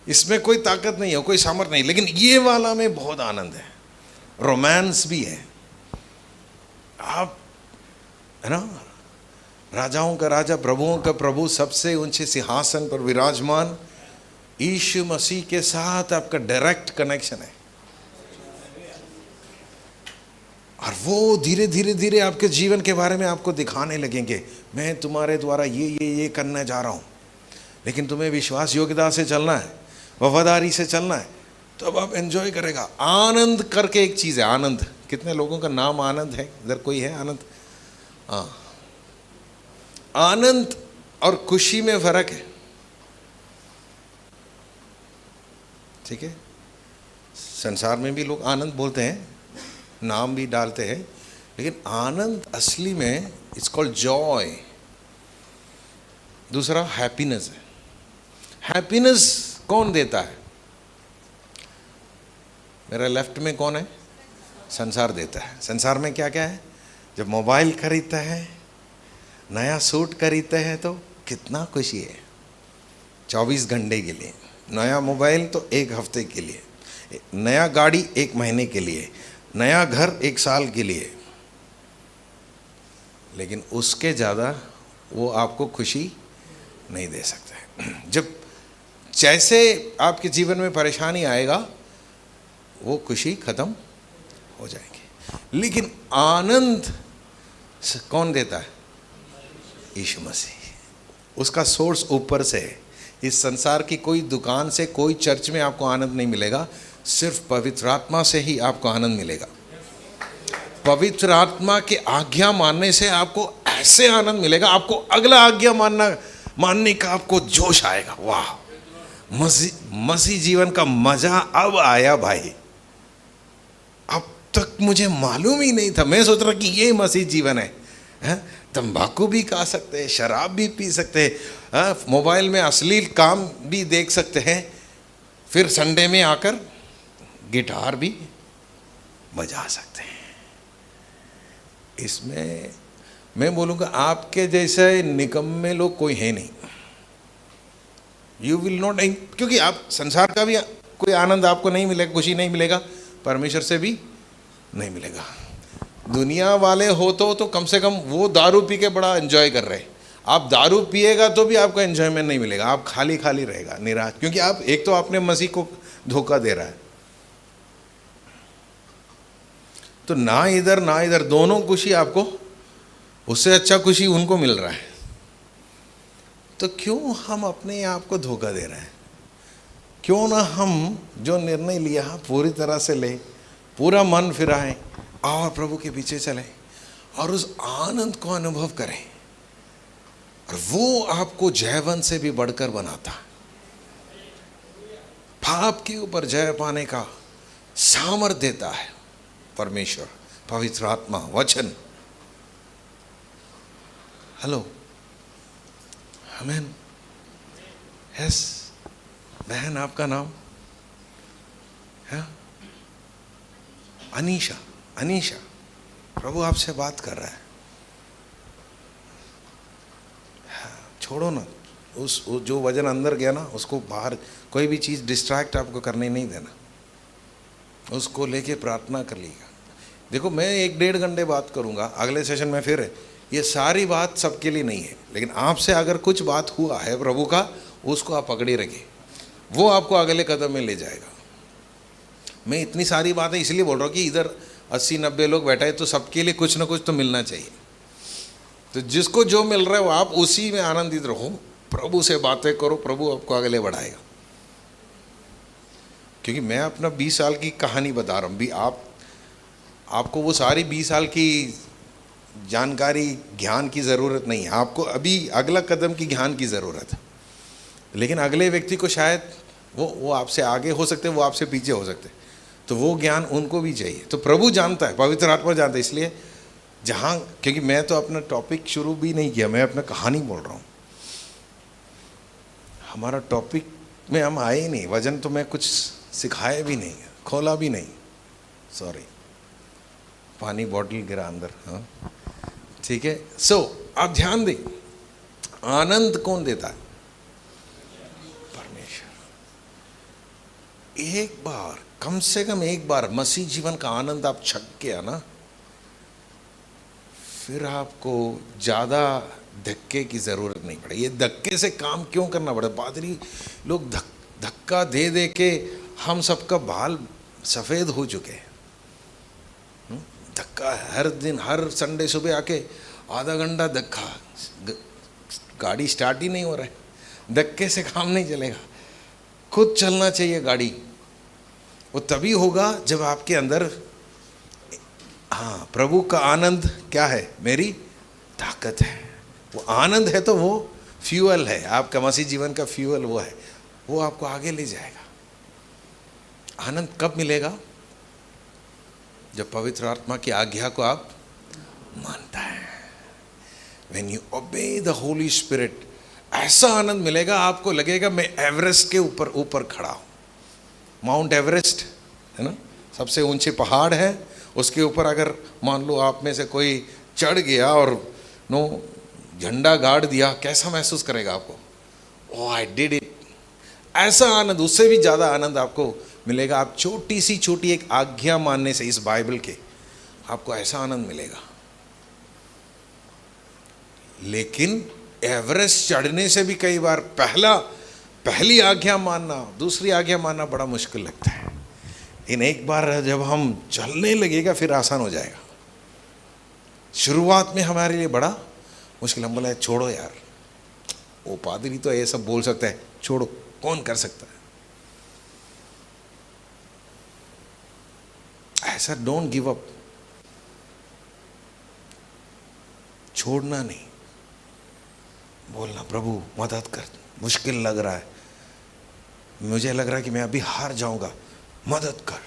इसमें कोई ताकत नहीं है, कोई सामर्थ नहीं, लेकिन ये वाला में बहुत आनंद है, रोमांस भी है। आप है ना, राजाओं का राजा, प्रभुओं का प्रभु, सबसे ऊंचे सिंहासन पर विराजमान यीशु मसीह के साथ आपका डायरेक्ट कनेक्शन है। और वो धीरे धीरे धीरे आपके जीवन के बारे में आपको दिखाने लगेंगे, मैं तुम्हारे द्वारा ये करने जा रहा हूं, लेकिन तुम्हें विश्वास योग्यता से चलना है, वफादारी से चलना है, तो अब आप एंजॉय करेगा। आनंद करके एक चीज है, आनंद। कितने लोगों का नाम आनंद है? इधर कोई है आनंद? हाँ, आनंद और खुशी में फर्क है, ठीक है। संसार में भी लोग आनंद बोलते हैं, नाम भी डालते हैं, लेकिन आनंद असली में इट्स कॉल्ड जॉय। दूसरा हैप्पीनेस है। हैप्पीनेस कौन देता है? मेरा लेफ्ट में कौन है? संसार देता है। संसार में क्या क्या है? जब मोबाइल खरीदता है, नया सूट खरीदते हैं तो कितना खुशी है, 24 घंटे के लिए। नया मोबाइल तो 1 हफ्ते के लिए, नया गाड़ी 1 महीने के लिए, नया घर 1 साल के लिए, लेकिन उसके ज़्यादा वो आपको खुशी नहीं दे सकते। जब जैसे आपके जीवन में परेशानी आएगा, वो खुशी खत्म हो जाएगी। लेकिन आनंद कौन देता है? यीशु मसीह। उसका सोर्स ऊपर से है। इस संसार की कोई दुकान से, कोई चर्च में आपको आनंद नहीं मिलेगा, सिर्फ पवित्र आत्मा से ही आपको आनंद मिलेगा। पवित्र आत्मा की आज्ञा मानने से आपको ऐसे आनंद मिलेगा, आपको अगला आज्ञा मानने का आपको जोश आएगा। वाह, मसीह जीवन का मजा अब आया भाई। अब तक मुझे मालूम ही नहीं था, मैं सोच रहा कि ये मसीह जीवन है। तंबाकू भी खा सकते हैं, शराब भी पी सकते हैं, मोबाइल में अश्लील काम भी देख सकते हैं, फिर संडे में आकर गिटार भी बजा सकते हैं। इसमें मैं बोलूँगा आपके जैसे निकम्मे लोग कोई है नहीं। यू विल नॉट, क्योंकि आप संसार का भी कोई आनंद आपको नहीं मिलेगा, खुशी नहीं मिलेगा, परमेश्वर से भी नहीं मिलेगा। दुनिया वाले हो तो कम से कम वो दारू पी के बड़ा एंजॉय कर रहे हैं। आप दारू पिएगा तो भी आपको एंजॉयमेंट नहीं मिलेगा, आप खाली खाली रहेगा, निराश, क्योंकि आप एक तो आपने मसीह को धोखा दे रहा है। तो ना इधर दोनों खुशी आपको, उससे अच्छा खुशी उनको मिल रहा है। तो क्यों हम अपने आप को धोखा दे रहे हैं? क्यों ना हम जो निर्णय लिया पूरी तरह से ले, पूरा मन फिराएं और प्रभु के पीछे चलें और उस आनंद को अनुभव करें, और वो आपको जयवन से भी बढ़कर बनाता। पाप के ऊपर जय पाने का सामर्थ देता है परमेश्वर, पवित्र आत्मा, वचन। हेलो, आमीन। यस, बहन आपका नाम है? अनीशा। अनीशा, प्रभु आपसे बात कर रहा है। छोड़ो ना उस जो वजन अंदर गया ना, उसको बाहर, कोई भी चीज़ डिस्ट्रैक्ट आपको करने नहीं देना, उसको लेके प्रार्थना कर लीजिएगा। देखो, मैं 1-1.5 घंटे बात करूंगा, अगले सेशन में फिर ये सारी बात सबके लिए नहीं है, लेकिन आपसे अगर कुछ बात हुआ है प्रभु का, उसको आप पकड़े रखिए, वो आपको अगले कदम में ले जाएगा। मैं इतनी सारी बातें इसलिए बोल रहा हूँ कि इधर 80-90 लोग बैठा है, तो सबके लिए कुछ ना कुछ तो मिलना चाहिए। तो जिसको जो मिल रहा है वो आप उसी में आनंदित रहो, प्रभु से बातें करो, प्रभु आपको आगे बढ़ाएगा। क्योंकि मैं अपना 20 साल की कहानी बता रहा हूँ, आपको वो सारी 20 साल की जानकारी, ज्ञान की ज़रूरत नहीं है, आपको अभी अगला कदम की ज्ञान की ज़रूरत है। लेकिन अगले व्यक्ति को शायद वो आपसे आगे हो सकते, वो आपसे पीछे हो सकते, तो वो ज्ञान उनको भी चाहिए। तो प्रभु जानता है, पवित्र आत्मा जानता है। इसलिए जहाँ, क्योंकि मैं तो अपना टॉपिक शुरू भी नहीं किया, मैं अपना कहानी बोल रहा हूँ। हमारा टॉपिक में हम आए ही नहीं, वजन तो मैं कुछ सिखाया भी नहीं, खोला भी नहीं। सॉरी, पानी बॉटल गिरा अंदर। हाँ ठीक है। सो आप ध्यान दें, आनंद कौन देता है? परमेश्वर। एक बार, कम से कम एक बार मसीह जीवन का आनंद आप छक गया ना, फिर आपको ज्यादा धक्के की जरूरत नहीं पड़े। ये धक्के से काम क्यों करना पड़े? पादरी लोग धक्का दे दे के हम सबका बाल सफेद हो चुके हैं। धक्का हर दिन, हर संडे सुबह आके आधा घंटा धक्का, गाड़ी स्टार्ट ही नहीं हो रहा है। धक्के से काम नहीं चलेगा, खुद चलना चाहिए गाड़ी। वो तभी होगा जब आपके अंदर, हाँ, प्रभु का आनंद क्या है? मेरी ताकत है। वो आनंद है तो वो फ्यूअल है, आपका मसीह जीवन का फ्यूअल वो है, वो आपको आगे ले जाएगा। आनंद कब मिलेगा? जब पवित्र आत्मा की आज्ञा को आप मानता है। When you obey the Holy Spirit, ऐसा आनंद मिलेगा, आपको लगेगा मैं एवरेस्ट के ऊपर खड़ा हूं। माउंट एवरेस्ट है ना, सबसे ऊंचे पहाड़ है, उसके ऊपर अगर मान लो आप में से कोई चढ़ गया और झंडा गाड़ दिया, कैसा महसूस करेगा आपको? ओह आई डिड इट। ऐसा आनंद, उससे भी ज्यादा आनंद आपको मिलेगा। आप छोटी एक आज्ञा मानने से, इस बाइबल के, आपको ऐसा आनंद मिलेगा। लेकिन एवरेस्ट चढ़ने से भी कई बार पहली आज्ञा मानना, दूसरी आज्ञा मानना बड़ा मुश्किल लगता है। लेकिन एक बार जब हम चलने लगेगा फिर आसान हो जाएगा। शुरुआत में हमारे लिए बड़ा मुश्किल, हम बोले छोड़ो यार, वो पादरी तो ये सब बोल सकता है, छोड़ो, कौन कर सकता है ऐसा? डोंट गिव अप, छोड़ना नहीं, बोलना प्रभु मदद कर, मुश्किल लग रहा है, मुझे लग रहा है कि मैं अभी हार जाऊंगा, मदद कर।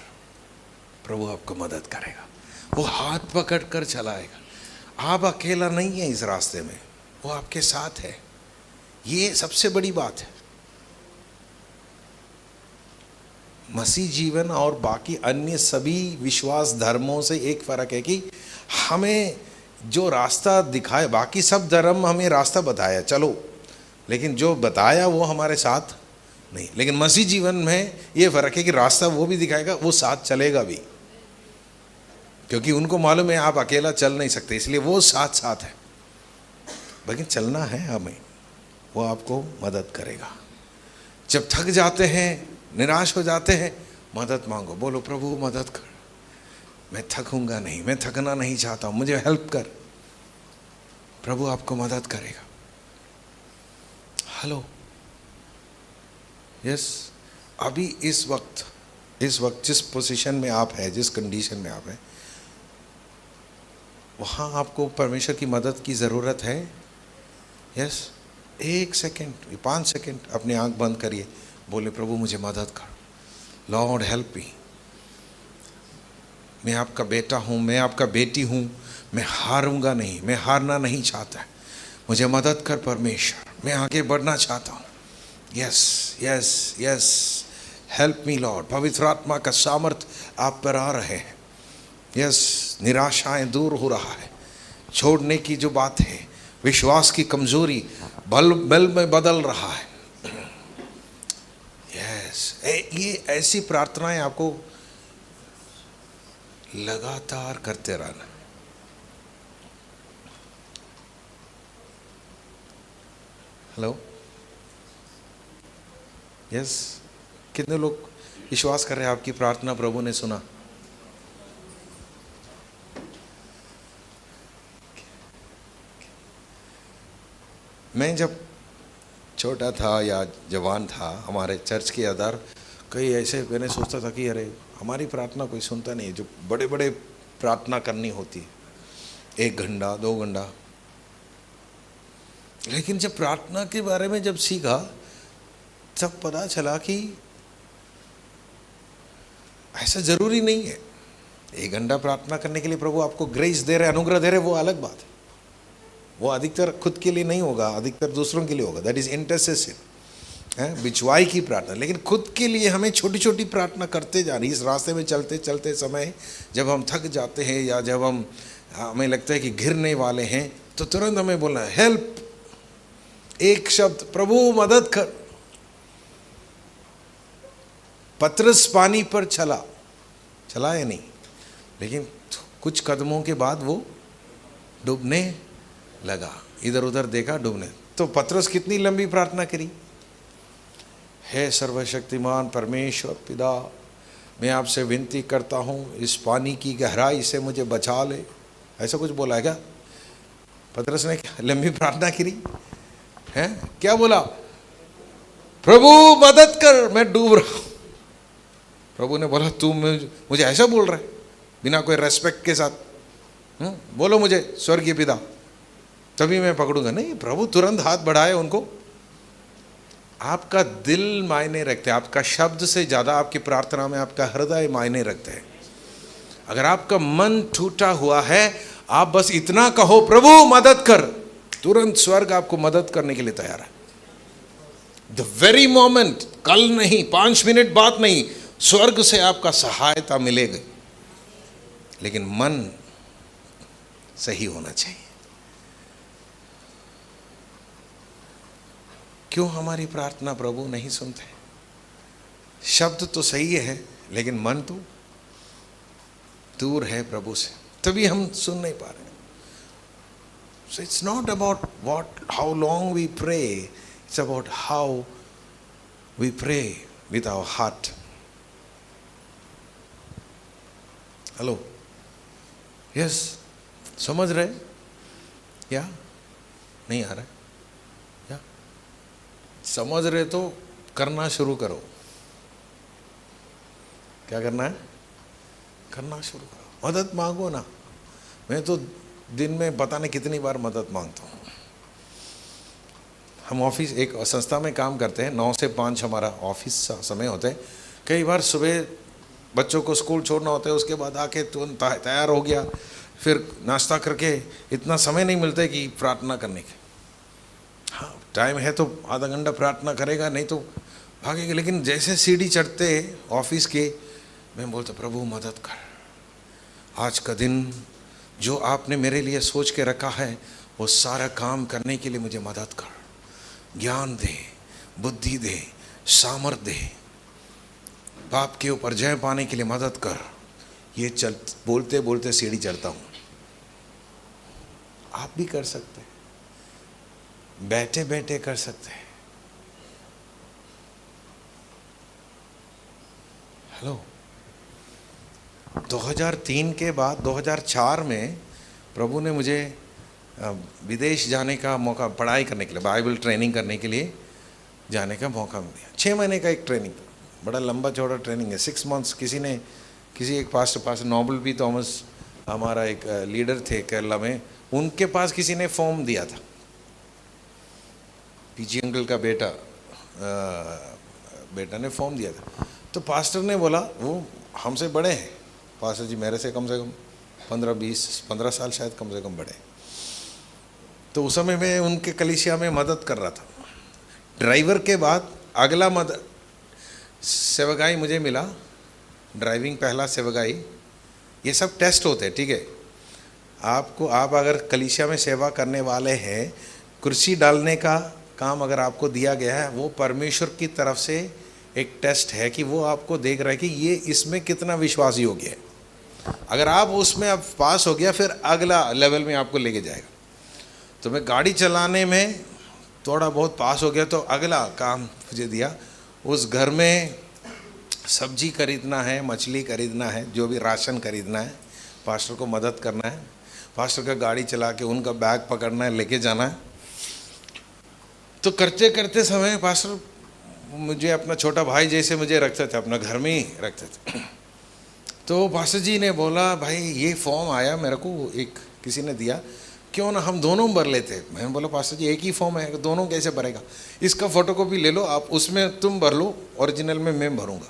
प्रभु आपको मदद करेगा, वो हाथ पकड़ कर चलाएगा। आप अकेला नहीं है इस रास्ते में, वो आपके साथ है। ये सबसे बड़ी बात है। मसीह जीवन और बाकी अन्य सभी विश्वास धर्मों से एक फर्क है कि हमें जो रास्ता दिखाए, बाकी सब धर्म हमें रास्ता बताया चलो, लेकिन जो बताया वो हमारे साथ नहीं। लेकिन मसीह जीवन में ये फर्क है कि रास्ता वो भी दिखाएगा, वो साथ चलेगा भी, क्योंकि उनको मालूम है आप अकेला चल नहीं सकते, इसलिए वो साथ है। लेकिन चलना है हमें, वो आपको मदद करेगा। जब थक जाते हैं, निराश हो जाते हैं, मदद मांगो, बोलो प्रभु मदद कर, मैं थकूंगा नहीं, मैं थकना नहीं चाहता हूं, मुझे हेल्प कर। प्रभु आपको मदद करेगा। Hello, yes. अभी इस वक्त जिस पोजीशन में आप हैं, जिस कंडीशन में आप हैं, वहां आपको परमेश्वर की मदद की जरूरत है। यस, 1 सेकेंड, 5 सेकेंड अपनी आंख बंद करिए, बोले प्रभु मुझे मदद कर, लॉर्ड हेल्प मी, मैं आपका बेटा हूँ, मैं आपका बेटी हूँ, मैं हारूंगा नहीं, मैं हारना नहीं चाहता, मुझे मदद कर परमेश्वर, मैं आगे बढ़ना चाहता हूँ। Yes yes yes, help me Lord. पवित्र आत्मा का सामर्थ आप पर आ रहे हैं। यस, निराशाएं दूर हो रहा है, छोड़ने की जो बात है, विश्वास की कमजोरी बल में बदल रहा है। यस, ये ऐसी प्रार्थनाएं आपको लगातार करते रहना। हेलो, यस, कितने लोग विश्वास कर रहे हैं आपकी प्रार्थना प्रभु ने सुना? मैं जब छोटा था या जवान था, हमारे चर्च के आधार कई ऐसे, मैंने सोचता था कि अरे हमारी प्रार्थना कोई सुनता नहीं है, जो बड़े बड़े प्रार्थना करनी होती है, 1 घंटा 2 घंटा। लेकिन जब प्रार्थना के बारे में जब सीखा, तब पता चला कि ऐसा जरूरी नहीं है। 1 घंटा प्रार्थना करने के लिए प्रभु आपको ग्रेस दे रहे, अनुग्रह दे रहे, वो अलग बात है। वो अधिकतर खुद के लिए नहीं होगा, अधिकतर दूसरों के लिए होगा। That is intercession. है बिछुआई की प्रार्थना। लेकिन खुद के लिए हमें छोटी छोटी प्रार्थना करते जा रही। इस रास्ते में चलते चलते समय जब हम थक जाते हैं या जब हमें लगता है कि गिरने वाले हैं, तो तुरंत हमें बोलना है हेल्प, एक शब्द, प्रभु मदद कर। पतरस पानी पर चला या नहीं, लेकिन कुछ कदमों के बाद वो डूबने लगा। इधर उधर देखा, डूबने। तो पतरस कितनी लंबी प्रार्थना करी, हे सर्वशक्तिमान परमेश्वर पिता, मैं आपसे विनती करता हूँ इस पानी की गहराई से मुझे बचा ले। ऐसा कुछ बोला है क्या? पतरस ने लंबी प्रार्थना करी है, क्या बोला? प्रभु मदद कर, मैं डूब रहा हूं। प्रभु ने बोला तू मुझे ऐसा बोल रहा है बिना कोई रेस्पेक्ट के साथ? बोलो मुझे स्वर्गीय पिता, तभी मैं पकड़ूंगा। नहीं, प्रभु तुरंत हाथ बढ़ाए उनको। आपका दिल मायने रखते हैं, आपका शब्द से ज़्यादा आपकी प्रार्थना में आपका हृदय मायने रखते हैं। अगर आपका मन टूटा हुआ है, आप बस इतना कहो प्रभु मदद कर, तुरंत स्वर्ग आपको मदद करने के लिए तैयार है। द वेरी मोमेंट, कल नहीं, 5 मिनट बाद नहीं, स्वर्ग से आपका सहायता मिलेगी। लेकिन मन सही होना चाहिए। क्यों हमारी प्रार्थना प्रभु नहीं सुनते? शब्द तो सही है, लेकिन मन तो दूर है प्रभु से, तभी हम सुन नहीं पा रहे। So it's not about how long we pray, it's about how we pray with our heart. Hello, yes, समझ रहे या नहीं आ रहा है? या समझ रहे तो करना शुरू करो। क्या करना है? करना शुरू करो। मदद मांगो ना। मैं तो दिन में पता नहीं कितनी बार मदद मांगता हूँ। हम ऑफिस एक संस्था में काम करते हैं, 9 से 5 हमारा ऑफिस समय होता है। कई बार सुबह बच्चों को स्कूल छोड़ना होता है, उसके बाद आके तुरंत तैयार हो गया, फिर नाश्ता करके इतना समय नहीं मिलता है कि प्रार्थना करने के। हाँ, टाइम है तो आधा घंटा प्रार्थना करेगा, नहीं तो भागेगा। लेकिन जैसे सीढ़ी चढ़ते ऑफिस के, मैं बोलता प्रभु मदद कर, आज का दिन जो आपने मेरे लिए सोच के रखा है वो सारा काम करने के लिए मुझे मदद कर। ज्ञान दे, बुद्धि दे, सामर्थ दे, पाप के ऊपर जय पाने के लिए मदद कर। ये बोलते बोलते सीढ़ी चढ़ता हूँ। आप भी कर सकते हैं, बैठे बैठे कर सकते हैं। हेलो, 2003 के बाद 2004 में प्रभु ने मुझे विदेश जाने का मौका, पढ़ाई करने के लिए, बाइबल ट्रेनिंग करने के लिए जाने का मौका मिल गया। 6 महीने का एक ट्रेनिंग, बड़ा लंबा चौड़ा ट्रेनिंग है, 6 मंथ्स। किसी एक पास्टर नोबल पी थॉमस, हमारा एक लीडर थे केरला में, उनके पास किसी ने फॉर्म दिया था। पीजी अंकल का बेटा ने फॉर्म दिया था। तो पास्टर ने बोला, वो हमसे बड़े हैं पास्टर जी, मेरे से कम 15 साल शायद कम से कम बड़े। तो उस समय मैं उनके कलीसिया में मदद कर रहा था। ड्राइवर के बाद अगला सेवकाई मुझे मिला, ड्राइविंग पहला सेवकाई। ये सब टेस्ट होते हैं, ठीक है। आप अगर कलीसिया में सेवा करने वाले हैं, कुर्सी डालने का काम अगर आपको दिया गया है, वो परमेश्वर की तरफ से एक टेस्ट है कि वो आपको देख रहा है कि ये इसमें कितना विश्वास योग्य है। अगर आप उसमें अब पास हो गया, फिर अगला लेवल में आपको लेके जाएगा। तो मैं गाड़ी चलाने में थोड़ा बहुत पास हो गया, तो अगला काम मुझे दिया, उस घर में सब्जी खरीदना है, मछली खरीदना है, जो भी राशन खरीदना है, पास्टर को मदद करना है। पास्टर का गाड़ी चला के उनका बैग पकड़ना है, लेके जाना है। तो करते करते समय पास्टर मुझे अपना छोटा भाई जैसे मुझे रखते थे, अपना घर में ही रखते थे। तो पास्टर जी ने बोला, भाई ये फॉर्म आया मेरे को, एक किसी ने दिया, क्यों ना हम दोनों भर लेते। मैंने बोला पास्टर जी एक ही फॉर्म है, दोनों कैसे भरेगा? इसका फोटोकॉपी ले लो आप, उसमें तुम भर लो, ओरिजिनल में मैं भरूँगा।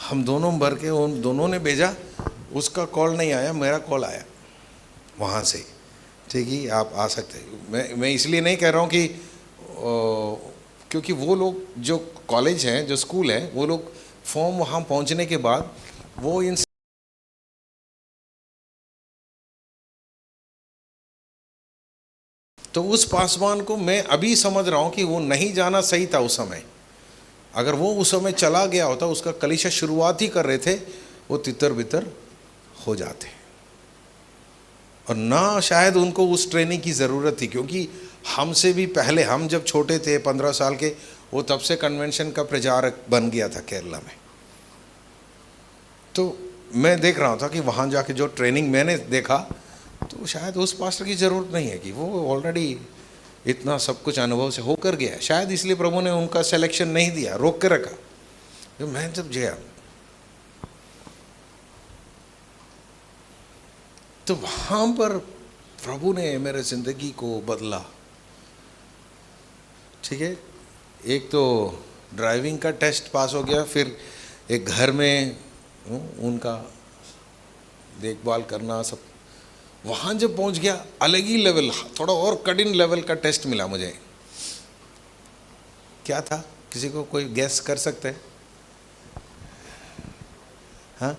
हम दोनों भर के उन दोनों ने भेजा। उसका कॉल नहीं आया, मेरा कॉल आया वहाँ से, ठीक है आप आ सकते हैं। मैं इसलिए नहीं कह रहा हूँ कि क्योंकि वो लोग जो कॉलेज हैं, जो स्कूल हैं, वो लोग फॉर्म वहाँ पहुँचने के बाद वो इन, तो उस पासवान को मैं अभी समझ रहा हूँ कि वो नहीं जाना सही था उस समय। अगर वो उस समय चला गया होता, उसका कलीसिया शुरुआत ही कर रहे थे, वो तितर बितर हो जाते। और ना शायद उनको उस ट्रेनिंग की ज़रूरत थी, क्योंकि हमसे भी पहले, हम जब छोटे थे 15 साल के, वो तब से कन्वेंशन का प्रचारक बन गया था केरला में। तो मैं देख रहा था कि वहाँ जाके जो ट्रेनिंग मैंने देखा, तो शायद उस पास्टर की ज़रूरत नहीं है कि वो ऑलरेडी इतना सब कुछ अनुभव से होकर गया है। शायद इसलिए प्रभु ने उनका सिलेक्शन नहीं दिया, रोक के रखा। तो मैं जब गया तो वहाँ पर प्रभु ने मेरे ज़िंदगी को बदला। ठीक है, एक तो ड्राइविंग का टेस्ट पास हो गया, फिर एक घर में उनका देखभाल करना सब, वहाँ जब पहुँच गया अलग ही लेवल, थोड़ा और कठिन लेवल का टेस्ट मिला मुझे। क्या था, किसी को कोई गैस कर सकते हैं? हाँ,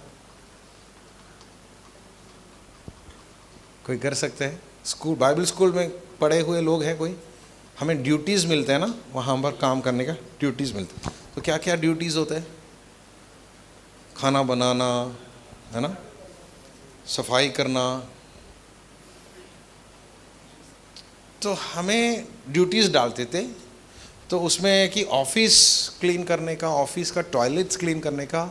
कोई कर सकते हैं? स्कूल, बाइबल स्कूल में पढ़े हुए लोग हैं कोई? हमें ड्यूटीज़ मिलते हैं ना वहाँ पर काम करने का, ड्यूटीज़ मिलते हैं। तो क्या क्या ड्यूटीज़ होते हैं? खाना बनाना, है ना, सफाई करना। तो हमें ड्यूटीज़ डालते थे, तो उसमें कि ऑफिस क्लीन करने का, ऑफिस का टॉयलेट्स क्लीन करने का,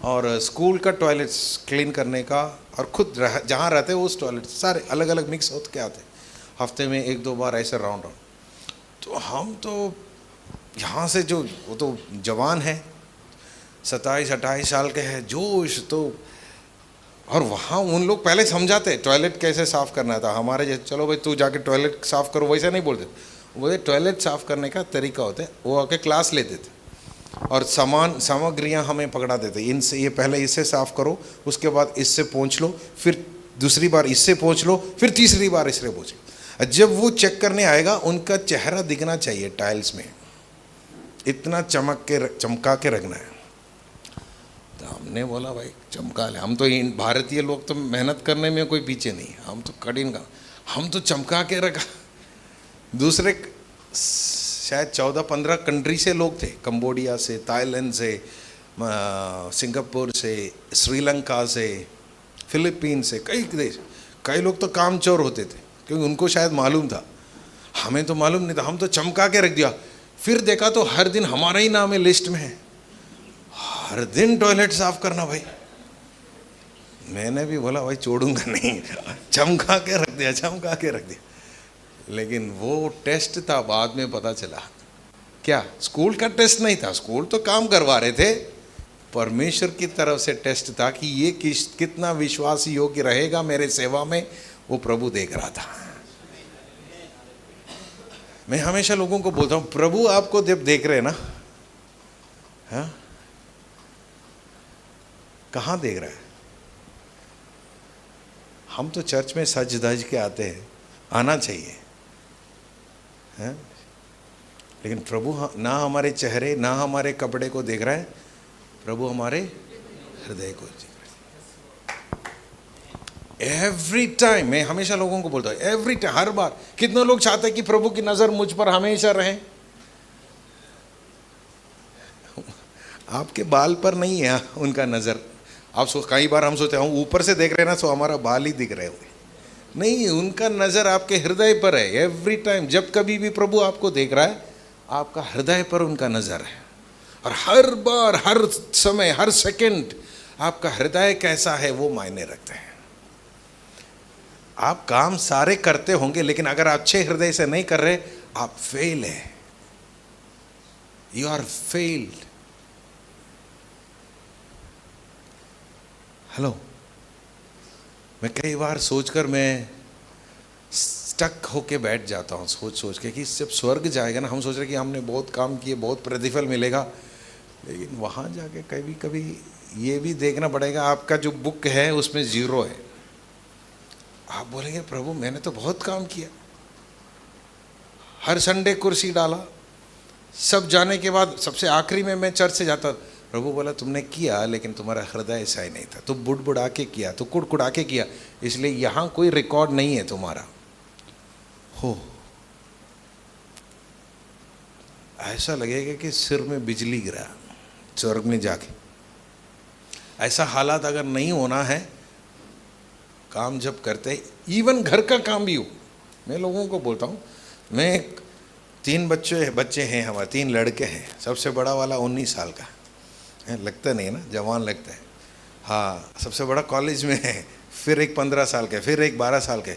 और स्कूल का टॉयलेट्स क्लीन करने का, और खुद जहाँ रहते हैं उस टॉयलेट, सारे अलग अलग मिक्स होते के आते, हफ्ते में 1-2 बार ऐसे राउंड। तो हम तो यहाँ से जो, वो तो जवान है, 27-28 साल के हैं, जोश तो, और वहाँ उन लोग पहले समझाते टॉयलेट कैसे साफ़ करना था। हमारे जैसे चलो भाई तू जाके टॉयलेट साफ़ करो, वैसे नहीं बोलते। वो टॉयलेट साफ़ करने का तरीका होता है, वो आके क्लास लेते थे और सामग्रियाँ हमें पकड़ा देते, इनसे ये पहले इससे साफ़ करो, उसके बाद इससे पोंछ लो, फिर दूसरी बार इससे पोंछ लो, फिर तीसरी बार इससे पोंछ लो। जब वो चेक करने आएगा, उनका चेहरा दिखना चाहिए टाइल्स में, इतना चमका के रखना है। तो हमने बोला भाई चमका ले, हम तो इन भारतीय लोग तो मेहनत करने में कोई पीछे नहीं, हम तो कठिन का, हम तो चमका के रखा। दूसरे शायद 14-15 कंट्री से लोग थे, कंबोडिया से, थाईलैंड से, सिंगापुर से, श्रीलंका से, फिलीपीन से, कई देश, कई लोग तो कामचोर होते थे, क्योंकि उनको शायद मालूम था, हमें तो मालूम नहीं था। हम तो चमका के रख दिया। फिर देखा तो हर दिन हमारा ही नाम है लिस्ट में है, हर दिन टॉयलेट साफ करना। भाई मैंने भी बोला भाई छोड़ूंगा नहीं, चमका के रख दिया, चमका के रख दिया। लेकिन वो टेस्ट था, बाद में पता चला क्या, स्कूल का टेस्ट नहीं था, स्कूल तो काम करवा रहे थे, परमेश्वर की तरफ से टेस्ट था कि ये कितना विश्वास योग्य रहेगा मेरे सेवा में, वो प्रभु देख रहा था। मैं हमेशा लोगों को बोलता हूँ, प्रभु आपको जब देख रहे हैं ना, हाँ, कहाँ देख रहा है? हम तो चर्च में सज धज के आते हैं, आना चाहिए, हैं? लेकिन प्रभु ना हमारे चेहरे ना हमारे कपड़े को देख रहा है, प्रभु हमारे हृदय को देख रहा है। एवरी टाइम मैं हमेशा लोगों को बोलता हूँ, एवरी टाइम, हर बार। कितने लोग चाहते हैं कि प्रभु की नज़र मुझ पर हमेशा रहे? आपके बाल पर नहीं है उनका नज़र। आप कई बार हम सोचते हैं ऊपर से देख रहे हैं ना, तो हमारा बाल ही दिख रहे होंगे, नहीं, उनका नज़र आपके हृदय पर है। एवरी टाइम, जब कभी भी प्रभु आपको देख रहा है, आपका हृदय पर उनका नज़र है। और हर बार, हर समय, हर सेकंड आपका हृदय कैसा है वो मायने रखते हैं। आप काम सारे करते होंगे, लेकिन अगर अच्छे हृदय से नहीं कर रहे, आप फेल है, यू आर फेल्ड। हेलो, मैं कई बार सोचकर मैं स्टक होके बैठ जाता हूँ, सोच के कि जब स्वर्ग जाएगा ना, हम सोच रहे कि हमने बहुत काम किए, बहुत प्रतिफल मिलेगा, लेकिन वहाँ जाके कभी कभी ये भी देखना पड़ेगा, आपका जो बुक है उसमें 0 है। आप बोलेंगे प्रभु मैंने तो बहुत काम किया, हर संडे कुर्सी डाला, सब जाने के बाद सबसे आखिरी में मैं चर्च से जाता, प्रभु बोला तुमने किया लेकिन तुम्हारा हृदय ऐसा ही नहीं था, तो बुड़बुड़ा के किया, तो कुड़कुड़ा के किया, इसलिए यहाँ कोई रिकॉर्ड नहीं है तुम्हारा। हो ऐसा लगेगा कि सिर में बिजली गिरा स्वर्ग में जाके। ऐसा हालात अगर नहीं होना है, काम जब करते, इवन घर का काम भी हो, मैं लोगों को बोलता हूँ, मैं 3 बच्चे हैं हमारे, 3 लड़के हैं, सबसे बड़ा वाला 19 साल का है, लगता नहीं है ना, जवान लगता है। हाँ, सबसे बड़ा कॉलेज में है, फिर एक 15 साल के, फिर एक 12 साल के।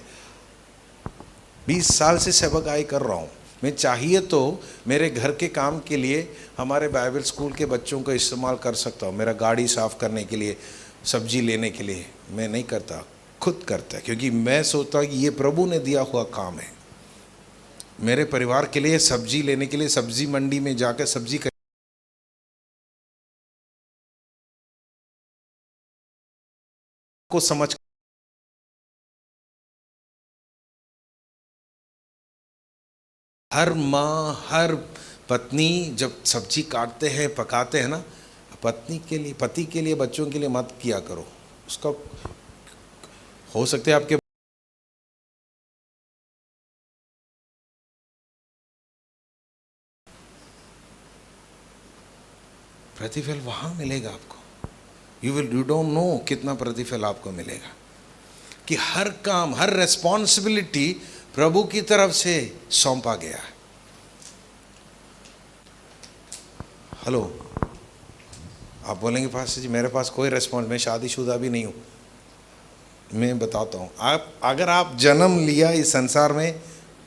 20 साल से सेवकाई कर रहा हूँ मैं। चाहिए तो मेरे घर के काम के लिए हमारे बाइबल स्कूल के बच्चों का इस्तेमाल कर सकता हूँ, मेरा गाड़ी साफ़ करने के लिए, सब्जी लेने के लिए। मैं नहीं करता, खुद करता है, क्योंकि मैं सोचता कि ये प्रभु ने दिया हुआ काम है मेरे परिवार के लिए। सब्जी लेने के लिए सब्जी मंडी में जाकर सब्जी को समझ, हर माँ हर पत्नी जब सब्जी काटते हैं पकाते हैं ना, पत्नी के लिए, पति के लिए, बच्चों के लिए मत किया करो। उसका हो सकता है आपके प्रतिफल वहाँ मिलेगा आपको। यू डोंट नो कितना प्रतिफल आपको मिलेगा, कि हर काम, हर रेस्पॉन्सिबिलिटी प्रभु की तरफ से सौंपा गया है। हेलो, आप बोलेंगे पास्टर जी मेरे पास कोई रेस्पॉन्स, मैं शादीशुदा भी नहीं हूँ। मैं बताता हूँ, आप अगर आप जन्म लिया इस संसार में,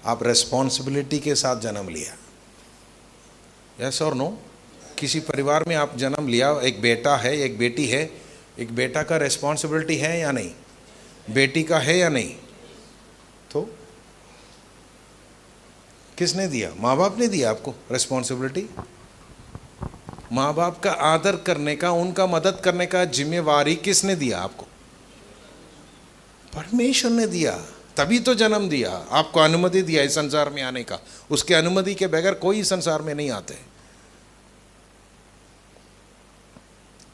आप रेस्पॉन्सिबिलिटी के साथ जन्म लिया। यस और नो? किसी परिवार में आप जन्म लिया, एक बेटा है, एक बेटी है, एक बेटा का रेस्पॉन्सिबिलिटी है या नहीं, बेटी का है या नहीं? तो किसने दिया? माँ बाप ने दिया आपको रेस्पॉन्सिबिलिटी। माँ बाप का आदर करने का, उनका मदद करने का जिम्मेवारी किसने दिया आपको? परमेश्वर ने दिया, तभी तो जन्म दिया, आपको अनुमति दिया इस संसार में आने का। उसके अनुमति के बगैर कोई इस संसार में नहीं आते।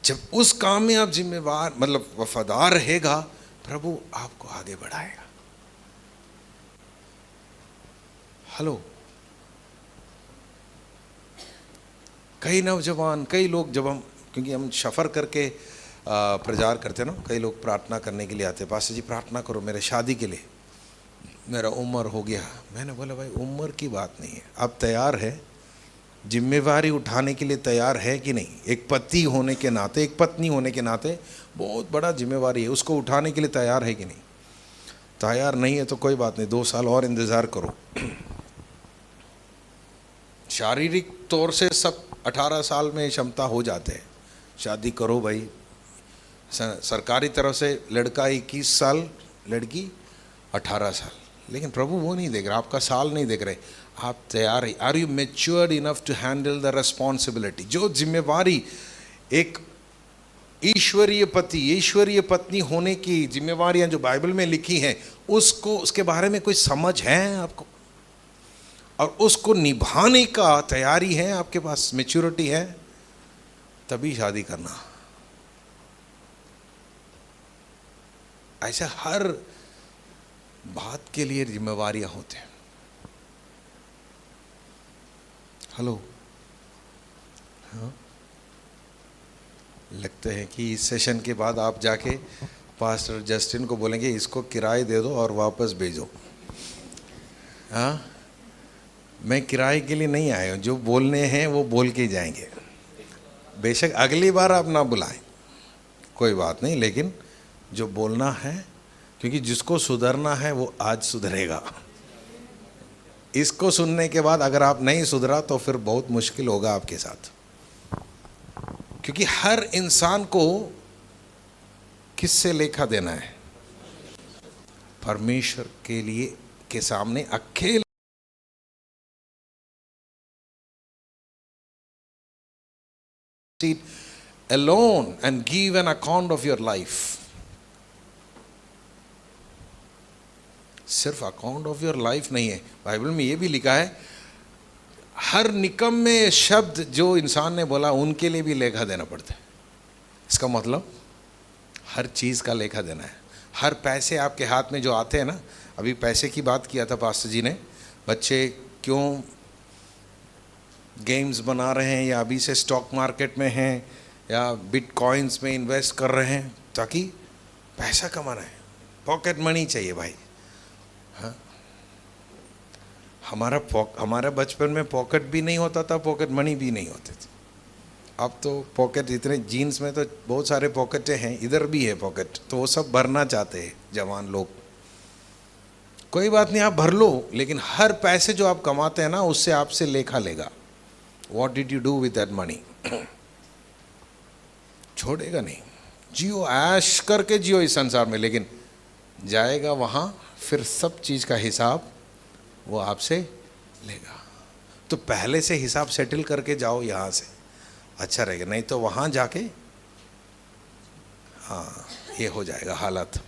जब उस काम में आप जिम्मेवार, मतलब वफादार रहेगा, प्रभु आपको आगे बढ़ाएगा। हेलो, कई नौजवान, कई लोग, जब हम, क्योंकि हम सफ़र करके प्रचार करते हैं ना, कई लोग प्रार्थना करने के लिए आते हैं, पास्टर जी प्रार्थना करो मेरे शादी के लिए, मेरा उम्र हो गया। मैंने बोला भाई उम्र की बात नहीं है, आप तैयार है, जिम्मेवारी उठाने के लिए तैयार है कि नहीं? एक पति होने के नाते, एक पत्नी होने के नाते बहुत बड़ा जिम्मेवारी है, उसको उठाने के लिए तैयार है कि नहीं? तैयार नहीं है तो कोई बात नहीं, 2 साल और इंतज़ार करो। शारीरिक तौर से सब 18 साल में क्षमता हो जाते हैं, शादी करो भाई। सरकारी तरफ से लड़का 21 साल, लड़की 18 साल, लेकिन प्रभु वो नहीं देख रहा, आपका साल नहीं देख रहे, आप तैयार है। Are you matured enough to handle the responsibility? जो जिम्मेवारी एक ईश्वरीय पति, ईश्वरीय पत्नी होने की जिम्मेवारियां जो बाइबल में लिखी हैं, उसको, उसके बारे में कोई समझ है आपको? और उसको निभाने का तैयारी है आपके पास, मैच्योरिटी है, तभी शादी करना। ऐसा हर बात के लिए जिम्मेवारियां होते हैं। हेलो, हाँ, लगता है कि इस सेशन के बाद आप जाके पास्टर जस्टिन को बोलेंगे इसको किराए दे दो और वापस भेजो। हाँ, मैं किराए के लिए नहीं आया हूँ, जो बोलने हैं वो बोल के जाएंगे। बेशक अगली बार आप ना बुलाएं, कोई बात नहीं, लेकिन जो बोलना है, क्योंकि जिसको सुधरना है वो आज सुधरेगा। इसको सुनने के बाद अगर आप नहीं सुधरा तो फिर बहुत मुश्किल होगा आपके साथ, क्योंकि हर इंसान को किससे लेखा देना है? परमेश्वर के लिए, के सामने अकेले alone and give an account of your life. सिर्फ अकाउंट ऑफ योर लाइफ नहीं है, बाइबल में ये भी लिखा है हर निकम्मे शब्द जो इंसान ने बोला उनके लिए भी लेखा देना पड़ता है। इसका मतलब हर चीज़ का लेखा देना है। हर पैसे आपके हाथ में जो आते हैं ना, अभी पैसे की बात किया था पास्टर जी ने, बच्चे क्यों गेम्स बना रहे हैं या अभी से स्टॉक मार्केट में हैं या बिटकॉइंस में इन्वेस्ट कर रहे हैं, ताकि पैसा कमाना है, पॉकेट मनी चाहिए भाई। हाँ, हमारा बचपन में पॉकेट भी नहीं होता था, पॉकेट मनी भी नहीं होते थे। अब तो पॉकेट इतने, जीन्स में तो बहुत सारे पॉकेटें हैं, इधर भी है पॉकेट, तो वो सब भरना चाहते हैं जवान लोग। कोई बात नहीं, आप भर लो, लेकिन हर पैसे जो आप कमाते हैं ना, उससे आपसे लेखा लेगा। What did you do with that money? छोड़ेगा नहीं। जियो, ऐश करके जियो इस संसार में, लेकिन जाएगा वहाँ, फिर सब चीज़ का हिसाब वो आपसे लेगा। तो पहले से हिसाब सेटल करके जाओ यहाँ से, अच्छा रहेगा। नहीं तो वहाँ जाके हाँ ये हो जाएगा हालत।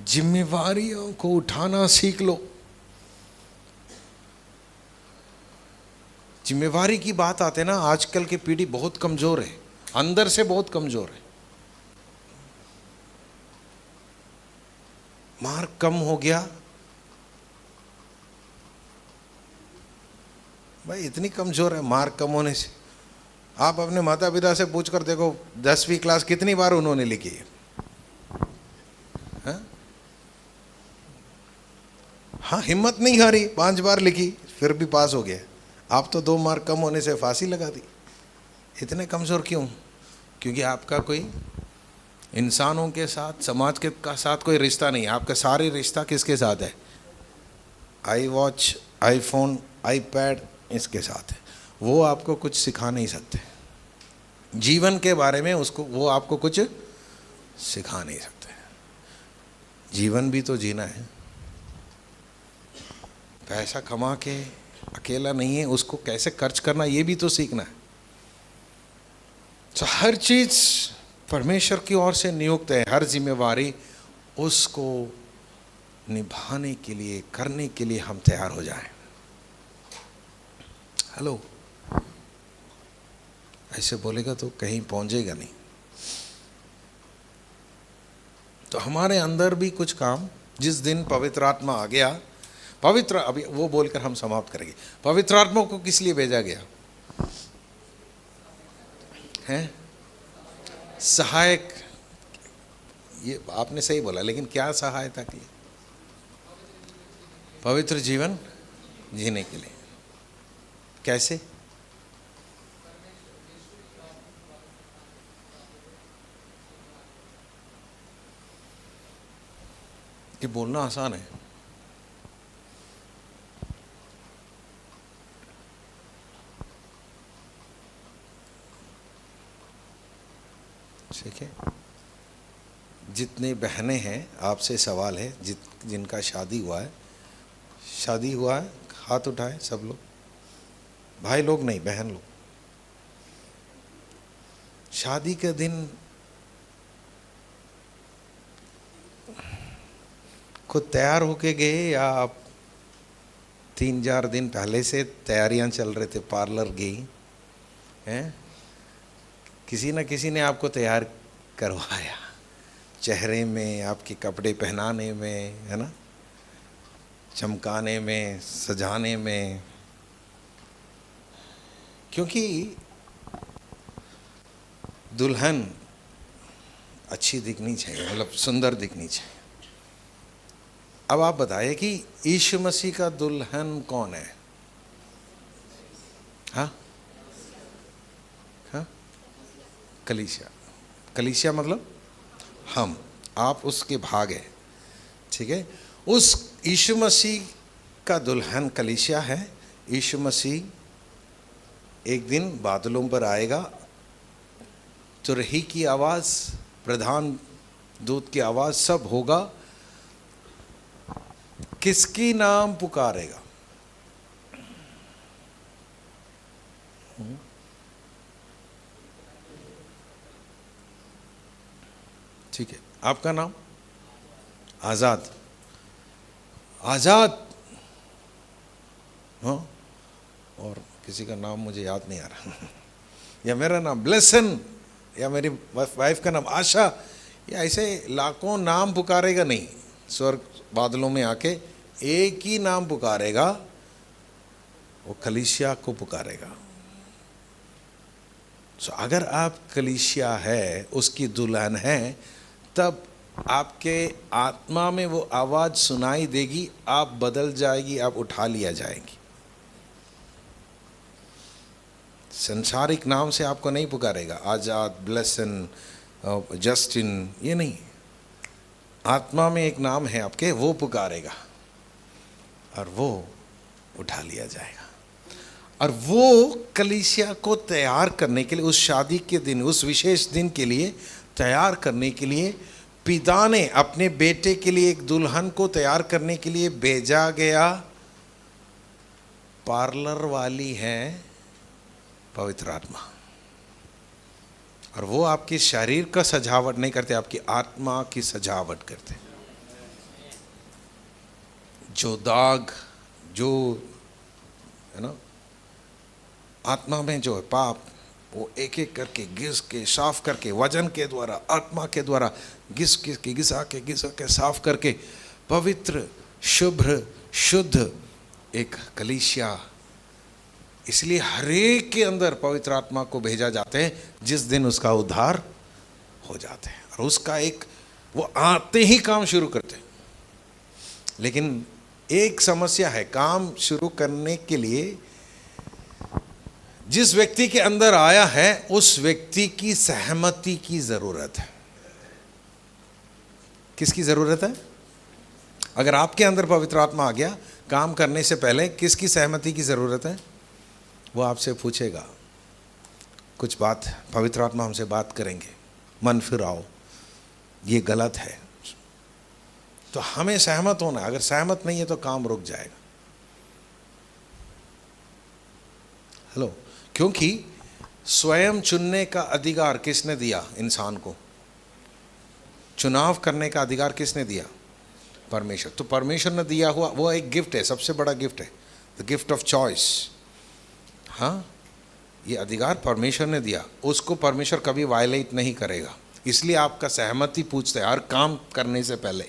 जिम्मेवारियों को उठाना सीख लो। जिम्मेवारी की बात आते ना, आजकल की पीढ़ी बहुत कमज़ोर है, अंदर से बहुत कमज़ोर है। मार्क कम हो गया भाई, इतनी कमज़ोर है मार्क कम होने से। आप अपने माता पिता से पूछ कर देखो 10वीं क्लास कितनी बार उन्होंने लिखी है? हाँ, हिम्मत नहीं हारी, 5 बार लिखी फिर भी पास हो गया। आप तो 2 मार्क कम होने से फांसी लगा दी। इतने कमज़ोर क्यों? क्योंकि आपका कोई इंसानों के साथ, समाज के साथ कोई रिश्ता नहीं है। आपका सारे रिश्ता किसके साथ है? आई वॉच, आईफोन, आईपैड, इसके साथ है। वो आपको कुछ सिखा नहीं सकते जीवन के बारे में, उसको वो आपको कुछ सिखा नहीं सकते। जीवन भी तो जीना है। पैसा कमा के अकेला नहीं है, उसको कैसे खर्च करना ये भी तो सीखना है। तो हर चीज़ परमेश्वर की ओर से नियुक्त है। हर जिम्मेवारी उसको निभाने के लिए, करने के लिए हम तैयार हो जाएं। हेलो, ऐसे बोलेगा तो कहीं पहुंचेगा नहीं। तो हमारे अंदर भी कुछ काम, जिस दिन पवित्र आत्मा आ गया, पवित्र, अभी वो बोलकर हम समाप्त करेंगे। पवित्र आत्मा को किस लिए भेजा गया है? सहायक। ये आपने सही बोला, लेकिन क्या सहायता के लिए? पवित्र जीवन जीने के लिए। कैसे? ये बोलना आसान है, ठीक है। जितने बहनें हैं, आपसे सवाल है, जिनका शादी हुआ है, हाथ उठाएं सब लोग। भाई लोग नहीं, बहन लोग। शादी के दिन खुद तैयार होके गए या आप 3-4 दिन पहले से तैयारियां चल रहे थे, पार्लर गई हैं? किसी न किसी ने आपको तैयार करवाया, चेहरे में, आपके कपड़े पहनाने में, है ना, चमकाने में, सजाने में। क्योंकि दुल्हन अच्छी दिखनी चाहिए, मतलब सुंदर दिखनी चाहिए। अब आप बताइए कि यीशु मसीह का दुल्हन कौन है? हाँ हाँ, कलीसिया। कलीसिया मतलब हम, आप उसके भाग हैं, ठीक है। उस यीशु मसीह का दुल्हन कलीसिया है। यीशु मसीह एक दिन बादलों पर आएगा, तुरही की आवाज़, प्रधान दूत की आवाज़, सब होगा। किसकी नाम पुकारेगा? ठीक है, आपका नाम आज़ाद। आज़ाद, हाँ, और किसी का नाम मुझे याद नहीं आ रहा या मेरा नाम ब्लेसन, या मेरी वाइफ का नाम आशा, या ऐसे लाखों नाम पुकारेगा नहीं, स्वर्ग बादलों में आके एक ही नाम पुकारेगा, वो कलीसिया को पुकारेगा। सो अगर आप कलीसिया है, उसकी दुल्हन है, तब आपके आत्मा में वो आवाज सुनाई देगी, आप बदल जाएगी, आप उठा लिया जाएगी। संसारिक नाम से आपको नहीं पुकारेगा, आजाद, ब्लेसन, जस्टिन, ये नहीं। आत्मा में एक नाम है आपके, वो पुकारेगा और वो उठा लिया जाएगा। और वो कलीसिया को तैयार करने के लिए, उस शादी के दिन, उस विशेष दिन के लिए तैयार करने के लिए, पिता ने अपने बेटे के लिए एक दुल्हन को तैयार करने के लिए भेजा गया। पार्लर वाली है पवित्र आत्मा, और वो आपकी शरीर का सजावट नहीं करते, आपकी आत्मा की सजावट करते। जो दाग, जो है ना आत्मा में जो है पाप, वो एक एक करके घिस के साफ करके, वजन के द्वारा, आत्मा के द्वारा घिसा के साफ करके पवित्र, शुभ्र, शुद्ध एक कलीसिया। इसलिए हरेक के अंदर पवित्र आत्मा को भेजा जाते हैं जिस दिन उसका उद्धार हो जाते हैं, और उसका एक वो आते ही काम शुरू करते हैं। लेकिन एक समस्या है, काम शुरू करने के लिए जिस व्यक्ति के अंदर आया है उस व्यक्ति की सहमति की जरूरत है। किसकी जरूरत है? अगर आपके अंदर पवित्र आत्मा आ गया, काम करने से पहले किसकी सहमति की जरूरत है? वो आपसे पूछेगा कुछ बात, पवित्र आत्मा हमसे बात करेंगे, मन फिराओ, ये गलत है, तो हमें सहमत होना है। अगर सहमत नहीं है तो काम रुक जाएगा। हेलो, क्योंकि स्वयं चुनने का अधिकार किसने दिया इंसान को? चुनाव करने का अधिकार किसने दिया? परमेश्वर। तो परमेश्वर ने दिया हुआ वो एक गिफ्ट है, सबसे बड़ा गिफ्ट है, द गिफ्ट ऑफ चॉइस। हाँ, ये अधिकार परमेश्वर ने दिया, उसको परमेश्वर कभी वायलेट नहीं करेगा। इसलिए आपका सहमति पूछते हैं हर काम करने से पहले।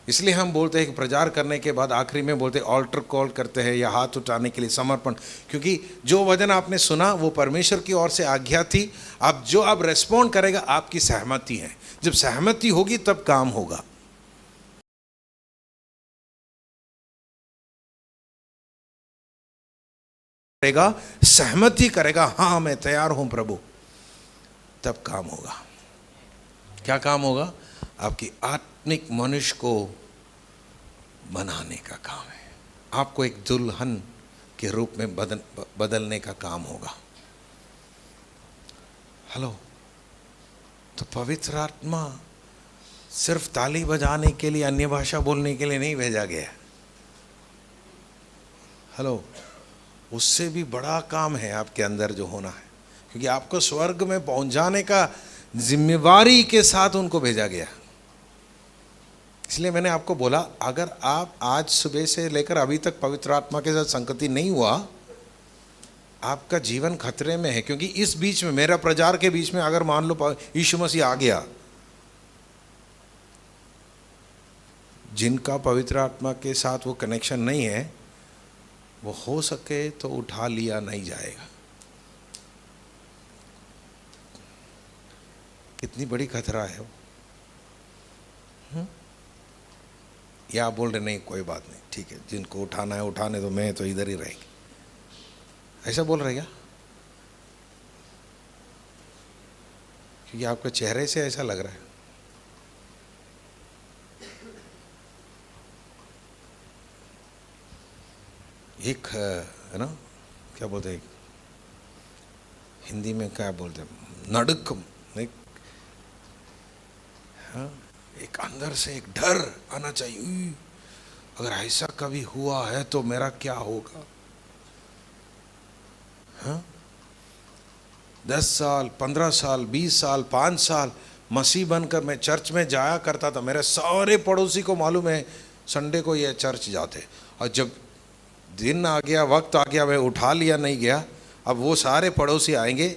इसलिए हम बोलते हैं कि प्रचार करने के बाद आखिरी में बोलते हैं ऑल्टर कॉल करते हैं, या हाथ उठाने के लिए समर्पण, क्योंकि जो वचन आपने सुना वो परमेश्वर की ओर से आज्ञा थी। अब जो आप रेस्पॉन्ड करेगा आपकी सहमति है। जब सहमति होगी तब काम होगा। करेगा, सहमति करेगा, हाँ मैं तैयार हूं प्रभु, तब काम होगा। क्या काम होगा? आपकी आत्मिक मनुष्य को बनाने का काम है। आपको एक दुल्हन के रूप में बदलने का काम होगा। हेलो, तो पवित्र आत्मा सिर्फ ताली बजाने के लिए, अन्य भाषा बोलने के लिए नहीं भेजा गया। हेलो, उससे भी बड़ा काम है आपके अंदर जो होना है, क्योंकि आपको स्वर्ग में पहुंचाने का जिम्मेवारी के साथ उनको भेजा गया। इसलिए मैंने आपको बोला, अगर आप आज सुबह से लेकर अभी तक पवित्र आत्मा के साथ संगति नहीं हुआ, आपका जीवन खतरे में है। क्योंकि इस बीच में, मेरा प्रचार के बीच में, अगर मान लो यीशु मसीह आ गया, जिनका पवित्र आत्मा के साथ वो कनेक्शन नहीं है, वो हो सके तो उठा लिया नहीं जाएगा। कितनी बड़ी खतरा है वो। या आप बोल रहे नहीं कोई बात नहीं, ठीक है, जिनको उठाना है उठाने दो, मैं तो इधर ही रहेंगे, ऐसा बोल रहे क्या? क्योंकि आपके चेहरे से ऐसा लग रहा है। एक है ना, क्या बोलते हैं हिंदी में, क्या बोलते हैं, नड़कम, हाँ, एक अंदर से एक डर आना चाहिए, अगर ऐसा कभी हुआ है तो मेरा क्या होगा। हाँ, 10 साल, 15 साल, 20 साल, 5 साल मसीह बनकर मैं चर्च में जाया करता था। मेरे सारे पड़ोसी को मालूम है संडे को ये चर्च जाते, और जब दिन आ गया, वक्त आ गया, मैं उठा लिया नहीं गया, अब वो सारे पड़ोसी आएंगे,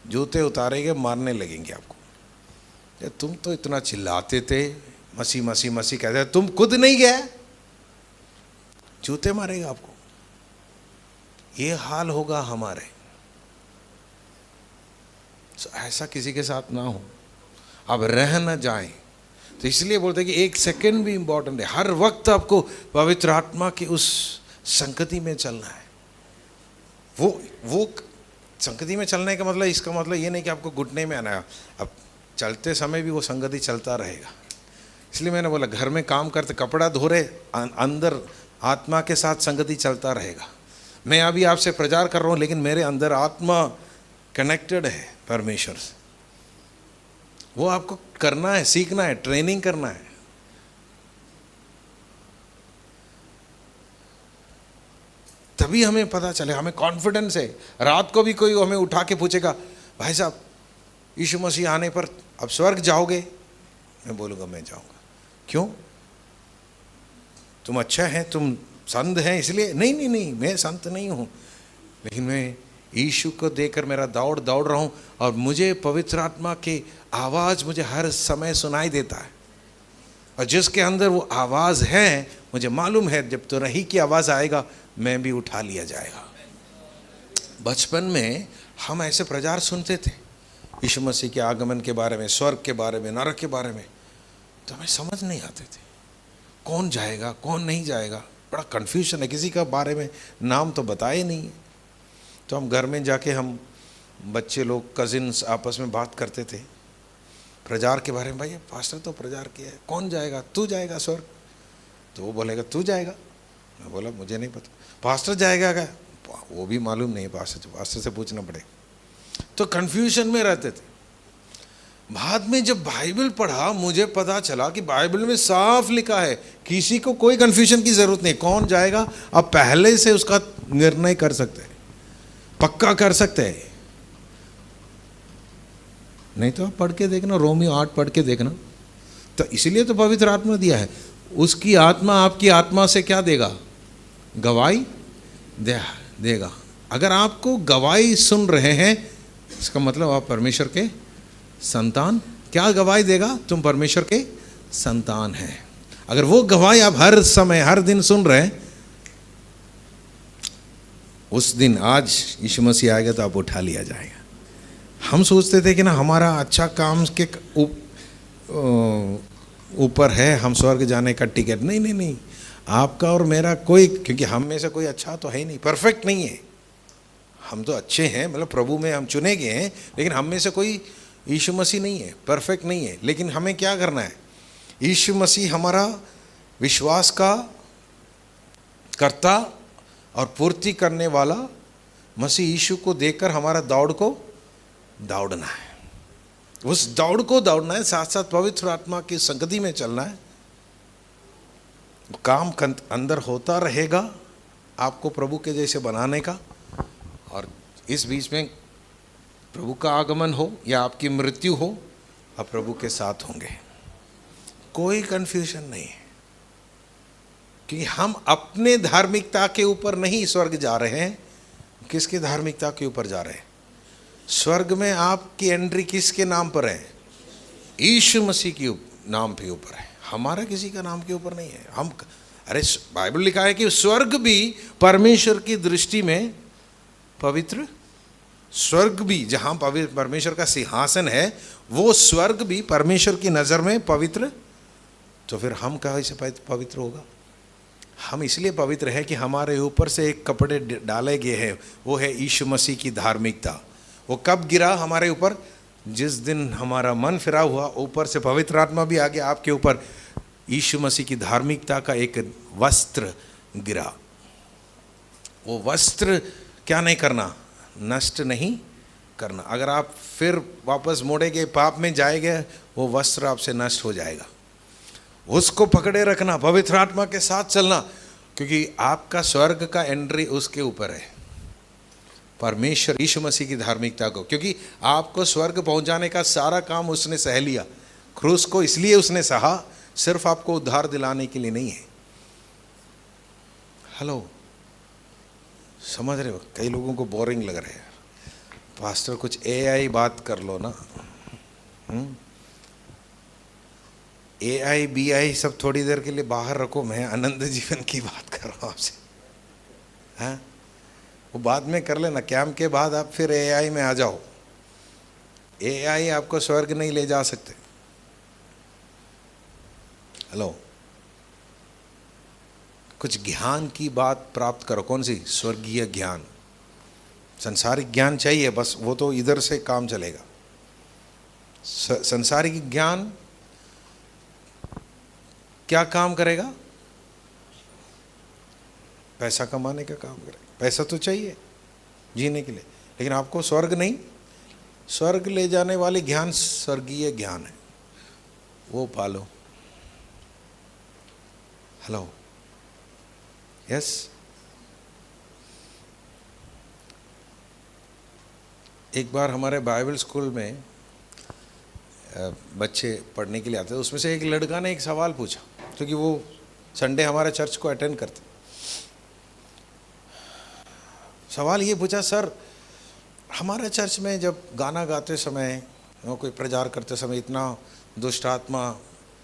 जूते उतारेंगे, मारने लगेंगे आपको। तुम तो इतना चिल्लाते थे, मसीह मसीह मसीह कहते, तुम खुद नहीं गए, जूते मारेगा आपको। ये हाल होगा हमारे। ऐसा किसी के साथ ना हो, अब रह न जाए। तो इसलिए बोलते हैं कि एक सेकंड भी इंपॉर्टेंट है, हर वक्त आपको पवित्र आत्मा की उस संगति में चलना है। वो संगति में चलने का मतलब, इसका मतलब ये नहीं कि आपको घुटने में आना है, अब चलते समय भी वो संगति चलता रहेगा। इसलिए मैंने बोला घर में काम करते, कपड़ा धो रहे, अंदर आत्मा के साथ संगति चलता रहेगा। मैं अभी आपसे प्रचार कर रहा हूँ, लेकिन मेरे अंदर आत्मा कनेक्टेड है परमेश्वर से। वो आपको करना है, सीखना है, ट्रेनिंग करना है। तभी हमें पता चले, हमें कॉन्फिडेंस है। रात को भी कोई हमें उठा के पूछेगा, भाई साहब यीशु मसीह आने पर अब स्वर्ग जाओगे? मैं बोलूँगा मैं जाऊँगा। क्यों? तुम अच्छा है, तुम संत हैं इसलिए? नहीं नहीं नहीं, मैं संत नहीं हूँ, लेकिन मैं यीशु को देकर मेरा दौड़ रहा हूँ, और मुझे पवित्र आत्मा की आवाज़ मुझे हर समय सुनाई देता है। और जिसके अंदर वो आवाज़ है, मुझे मालूम है जब तो रही की आवाज़ आएगा, मैं भी उठा लिया जाएगा। बचपन में हम ऐसे प्रचार सुनते थे यीशु मसीह के आगमन के बारे में, स्वर्ग के बारे में, नरक के बारे में, तो हमें समझ नहीं आते थे कौन जाएगा कौन नहीं जाएगा। बड़ा कन्फ्यूजन है, किसी का बारे में नाम तो बताए नहीं है। तो हम घर में जाके, हम बच्चे लोग कजिन्स आपस में बात करते थे प्रचार के बारे में। भाई पास्टर तो प्रचार किया है, कौन जाएगा? तू जाएगा स्वर्ग? तो वो बोलेगा तू जाएगा। मैं बोला मुझे नहीं पता। पास्टर जाएगा क्या? वो भी मालूम नहीं है, पास्टर से पूछना पड़ेगा। तो कन्फ्यूजन में रहते थे। बाद में जब बाइबल पढ़ा, मुझे पता चला कि बाइबल में साफ लिखा है, किसी को कोई कन्फ्यूजन की जरूरत नहीं। कौन जाएगा आप पहले से उसका निर्णय कर सकते हैं, पक्का कर सकते हैं। नहीं तो आप पढ़ के देखना, रोमियो 8 पढ़ के देखना। तो इसीलिए तो पवित्र आत्मा दिया है। उसकी आत्मा आपकी आत्मा से क्या देगा? गवाही देगा। अगर आपको गवाही सुन रहे हैं, इसका मतलब आप परमेश्वर के संतान। क्या गवाही देगा? तुम परमेश्वर के संतान हैं। अगर वो गवाही आप हर समय हर दिन सुन रहे हैं, उस दिन आज यीशु मसीह आएगा तो आप उठा लिया जाएगा। हम सोचते थे कि ना हमारा अच्छा काम के ऊपर है हम स्वर्ग जाने का टिकट। नहीं नहीं नहीं, आपका और मेरा कोई, क्योंकि हम में से कोई अच्छा तो है ही नहीं, परफेक्ट नहीं है। हम तो अच्छे हैं, मतलब प्रभु में हम चुने गए हैं, लेकिन हम में से कोई यीशु मसीह नहीं है, परफेक्ट नहीं है। लेकिन हमें क्या करना है? यीशु मसीह हमारा विश्वास का कर्ता और पूर्ति करने वाला मसीह यीशु को देखकर हमारा दौड़ को दौड़ना है। उस दौड़ को दौड़ना है, साथ साथ पवित्र आत्मा की संगति में चलना है। काम अंदर होता रहेगा आपको प्रभु के जैसे बनाने का। और इस बीच में प्रभु का आगमन हो या आपकी मृत्यु हो, आप प्रभु के साथ होंगे। कोई कन्फ्यूजन नहीं है कि हम अपने धार्मिकता के ऊपर नहीं स्वर्ग जा रहे हैं। किसकी धार्मिकता के ऊपर जा रहे हैं? स्वर्ग में आपकी एंट्री किसके नाम पर है? यीशु मसीह के नाम के ऊपर है, हमारा किसी का नाम के ऊपर नहीं है। हम बाइबल लिखा है कि स्वर्ग भी परमेश्वर की दृष्टि में पवित्र, स्वर्ग भी जहाँ परमेश्वर का सिंहासन है, वो स्वर्ग भी परमेश्वर की नज़र में पवित्र। तो फिर हम कैसे पवित्र होगा? हम इसलिए पवित्र हैं कि हमारे ऊपर से एक कपड़े डाले गए हैं, वो है यीशु मसीह की धार्मिकता। वो कब गिरा हमारे ऊपर? जिस दिन हमारा मन फिरा हुआ, ऊपर से पवित्र आत्मा भी आ गया आपके ऊपर, यीशु मसीह की धार्मिकता का एक वस्त्र गिरा। वो वस्त्र क्या नहीं करना? नष्ट नहीं करना। अगर आप फिर वापस मोड़ेंगे, पाप में जाएंगे, वो वस्त्र आपसे नष्ट हो जाएगा। उसको पकड़े रखना, पवित्र आत्मा के साथ चलना, क्योंकि आपका स्वर्ग का एंट्री उसके ऊपर है, परमेश्वर यीशु मसीह की धार्मिकता को। क्योंकि आपको स्वर्ग पहुंचाने का सारा काम उसने सह लिया। क्रूस को इसलिए उसने सहा, सिर्फ आपको उद्धार दिलाने के लिए नहीं है। हेलो, समझ रहे हो? कई लोगों को बोरिंग लग रहा है, पास्टर कुछ एआई बात कर लो ना। एआई बीआई सब थोड़ी देर के लिए बाहर रखो, मैं अनंत जीवन की बात कर रहा हूँ आपसे। हाँ, वो बाद में कर लेना, कैंप के बाद आप फिर एआई में आ जाओ। एआई आपको स्वर्ग नहीं ले जा सकते। हेलो, कुछ ज्ञान की बात प्राप्त करो। कौन सी? स्वर्गीय ज्ञान। संसारिक ज्ञान चाहिए बस, वो तो इधर से काम चलेगा। संसारिक ज्ञान क्या काम करेगा? पैसा कमाने का काम करेगा। पैसा तो चाहिए जीने के लिए, लेकिन आपको स्वर्ग नहीं, स्वर्ग ले जाने वाले ज्ञान स्वर्गीय ज्ञान है, वो पालो। Hello, yes. एक बार हमारे बाइबल स्कूल में बच्चे पढ़ने के लिए आते थे, उसमें से एक लड़का ने एक सवाल पूछा, क्योंकि वो संडे हमारे चर्च को अटेंड करते। सवाल ये पूछा, सर हमारे चर्च में जब गाना गाते समय, कोई प्रचार करते समय इतना दुष्ट आत्मा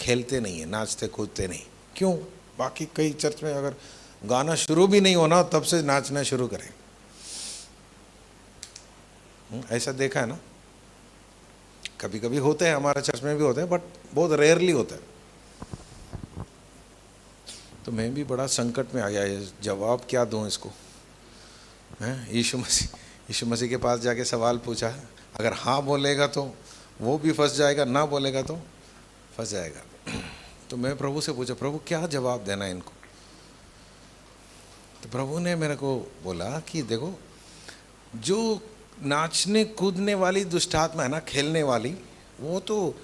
खेलते नहीं है, नाचते कूदते नहीं, क्यों? बाकी कई चर्च में अगर गाना शुरू भी नहीं होना तब से नाचना शुरू करें। ऐसा देखा है ना? कभी कभी होते हैं, हमारे चर्च में भी होते हैं, बट बहुत रेयरली होता है। तो मैं भी बड़ा संकट में आ गया, जवाब क्या दूं इसको। यीशु मसीह के पास जाके सवाल पूछा, अगर हाँ बोलेगा तो वो भी फंस जाएगा, ना बोलेगा तो फंस जाएगा। तो मैं प्रभु से पूछा, प्रभु क्या जवाब देना है इनको? तो प्रभु ने मेरे को बोला कि देखो, जो नाचने कूदने वाली दुष्टात्मा है ना, खेलने वाली, वो तो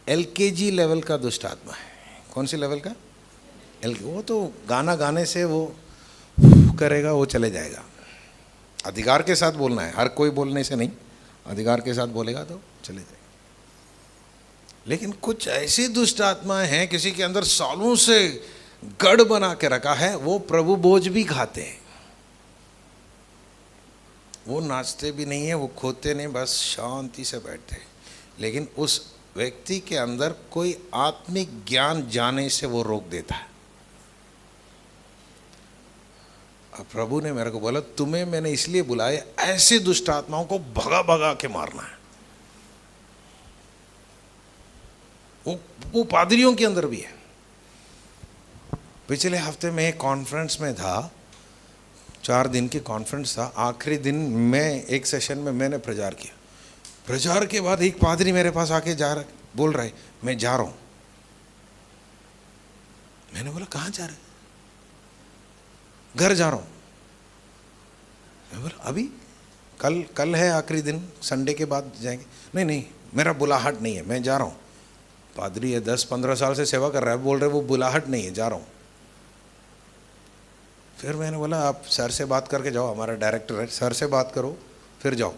LKG लेवल का दुष्टात्मा है। कौन सी लेवल का? वो तो गाना गाने से वो करेगा, वो चले जाएगा। अधिकार के साथ बोलना है, हर कोई बोलने से नहीं, अधिकार के साथ बोलेगा तो चले जाएगा। लेकिन कुछ ऐसी दुष्ट आत्माएं हैं, किसी के अंदर सालों से गढ़ बना के रखा है, वो प्रभु भोज भी खाते हैं। वो नाचते भी नहीं है, वो खोते नहीं, बस शांति से बैठते हैं। लेकिन उस व्यक्ति के अंदर कोई आत्मिक ज्ञान जाने से वो रोक देता है। अब प्रभु ने मेरे को बोला, तुम्हें मैंने इसलिए बुलाया, ऐसे दुष्ट आत्माओं को भगा भगा के मारना है। वो पादरियों के अंदर भी है। पिछले हफ्ते में एक कॉन्फ्रेंस में था, 4 दिन की कॉन्फ्रेंस था। आखिरी दिन में एक सेशन में मैंने प्रचार किया। प्रचार के बाद एक पादरी मेरे पास आके बोल रहा है, मैं जा रहा हूं। मैंने बोला, कहाँ जा रहे? घर जा रहा हूं। मैं बोला, अभी? कल है आखिरी दिन, संडे के बाद जाएंगे। नहीं, मेरा बुलाहट नहीं है, मैं जा रहा हूं। पादरी है, 10-15 साल से सेवा कर रहा है, बोल रहे वो बुलाहट नहीं है, जा रहा हूं। फिर मैंने बोला, आप सर से बात करके जाओ, हमारा डायरेक्टर है, सर से बात करो फिर जाओ।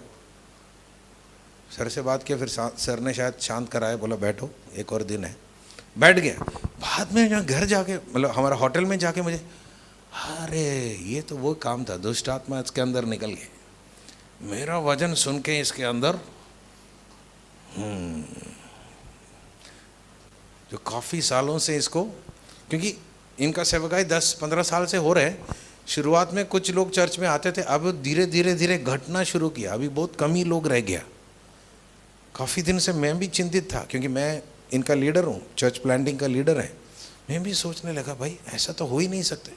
सर से बात किया, फिर सर ने शायद शांत कराया, बोला बैठो, एक और दिन है। बैठ गया। बाद में जहाँ घर जाके, मतलब हमारा होटल में जाके मुझे, अरे ये तो वो काम था, दुष्ट आत्मा इसके अंदर निकल गए। मेरा वजन सुन के इसके अंदर जो काफ़ी सालों से इसको, क्योंकि इनका सेवकाई 10-15 साल से हो रहे हैं। शुरुआत में कुछ लोग चर्च में आते थे, अब धीरे धीरे घटना शुरू किया। अभी बहुत कम ही लोग रह गया। काफ़ी दिन से मैं भी चिंतित था, क्योंकि मैं इनका लीडर हूँ, चर्च प्लांटिंग का लीडर है। मैं भी सोचने लगा, भाई ऐसा तो हो ही नहीं सकते।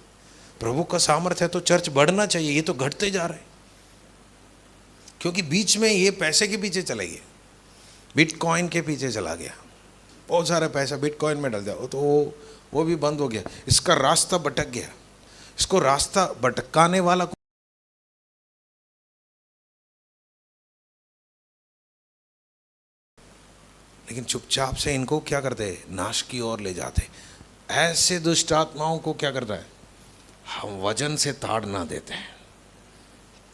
प्रभु का सामर्थ्य है तो चर्च बढ़ना चाहिए, ये तो घटते जा रहे हैं। क्योंकि बीच में ये पैसे के पीछे चले गए, बिटकॉइन के पीछे चला गया, बहुत सारा पैसा बिटकॉइन में डल जाओ, तो वो भी बंद हो गया। इसका रास्ता भटक गया। इसको रास्ता भटकाने वाला लेकिन चुपचाप से इनको क्या करते हैं, नाश की ओर ले जाते। ऐसे दुष्ट आत्माओं को क्या करता है, हम वजन से ताड़ ना देते हैं।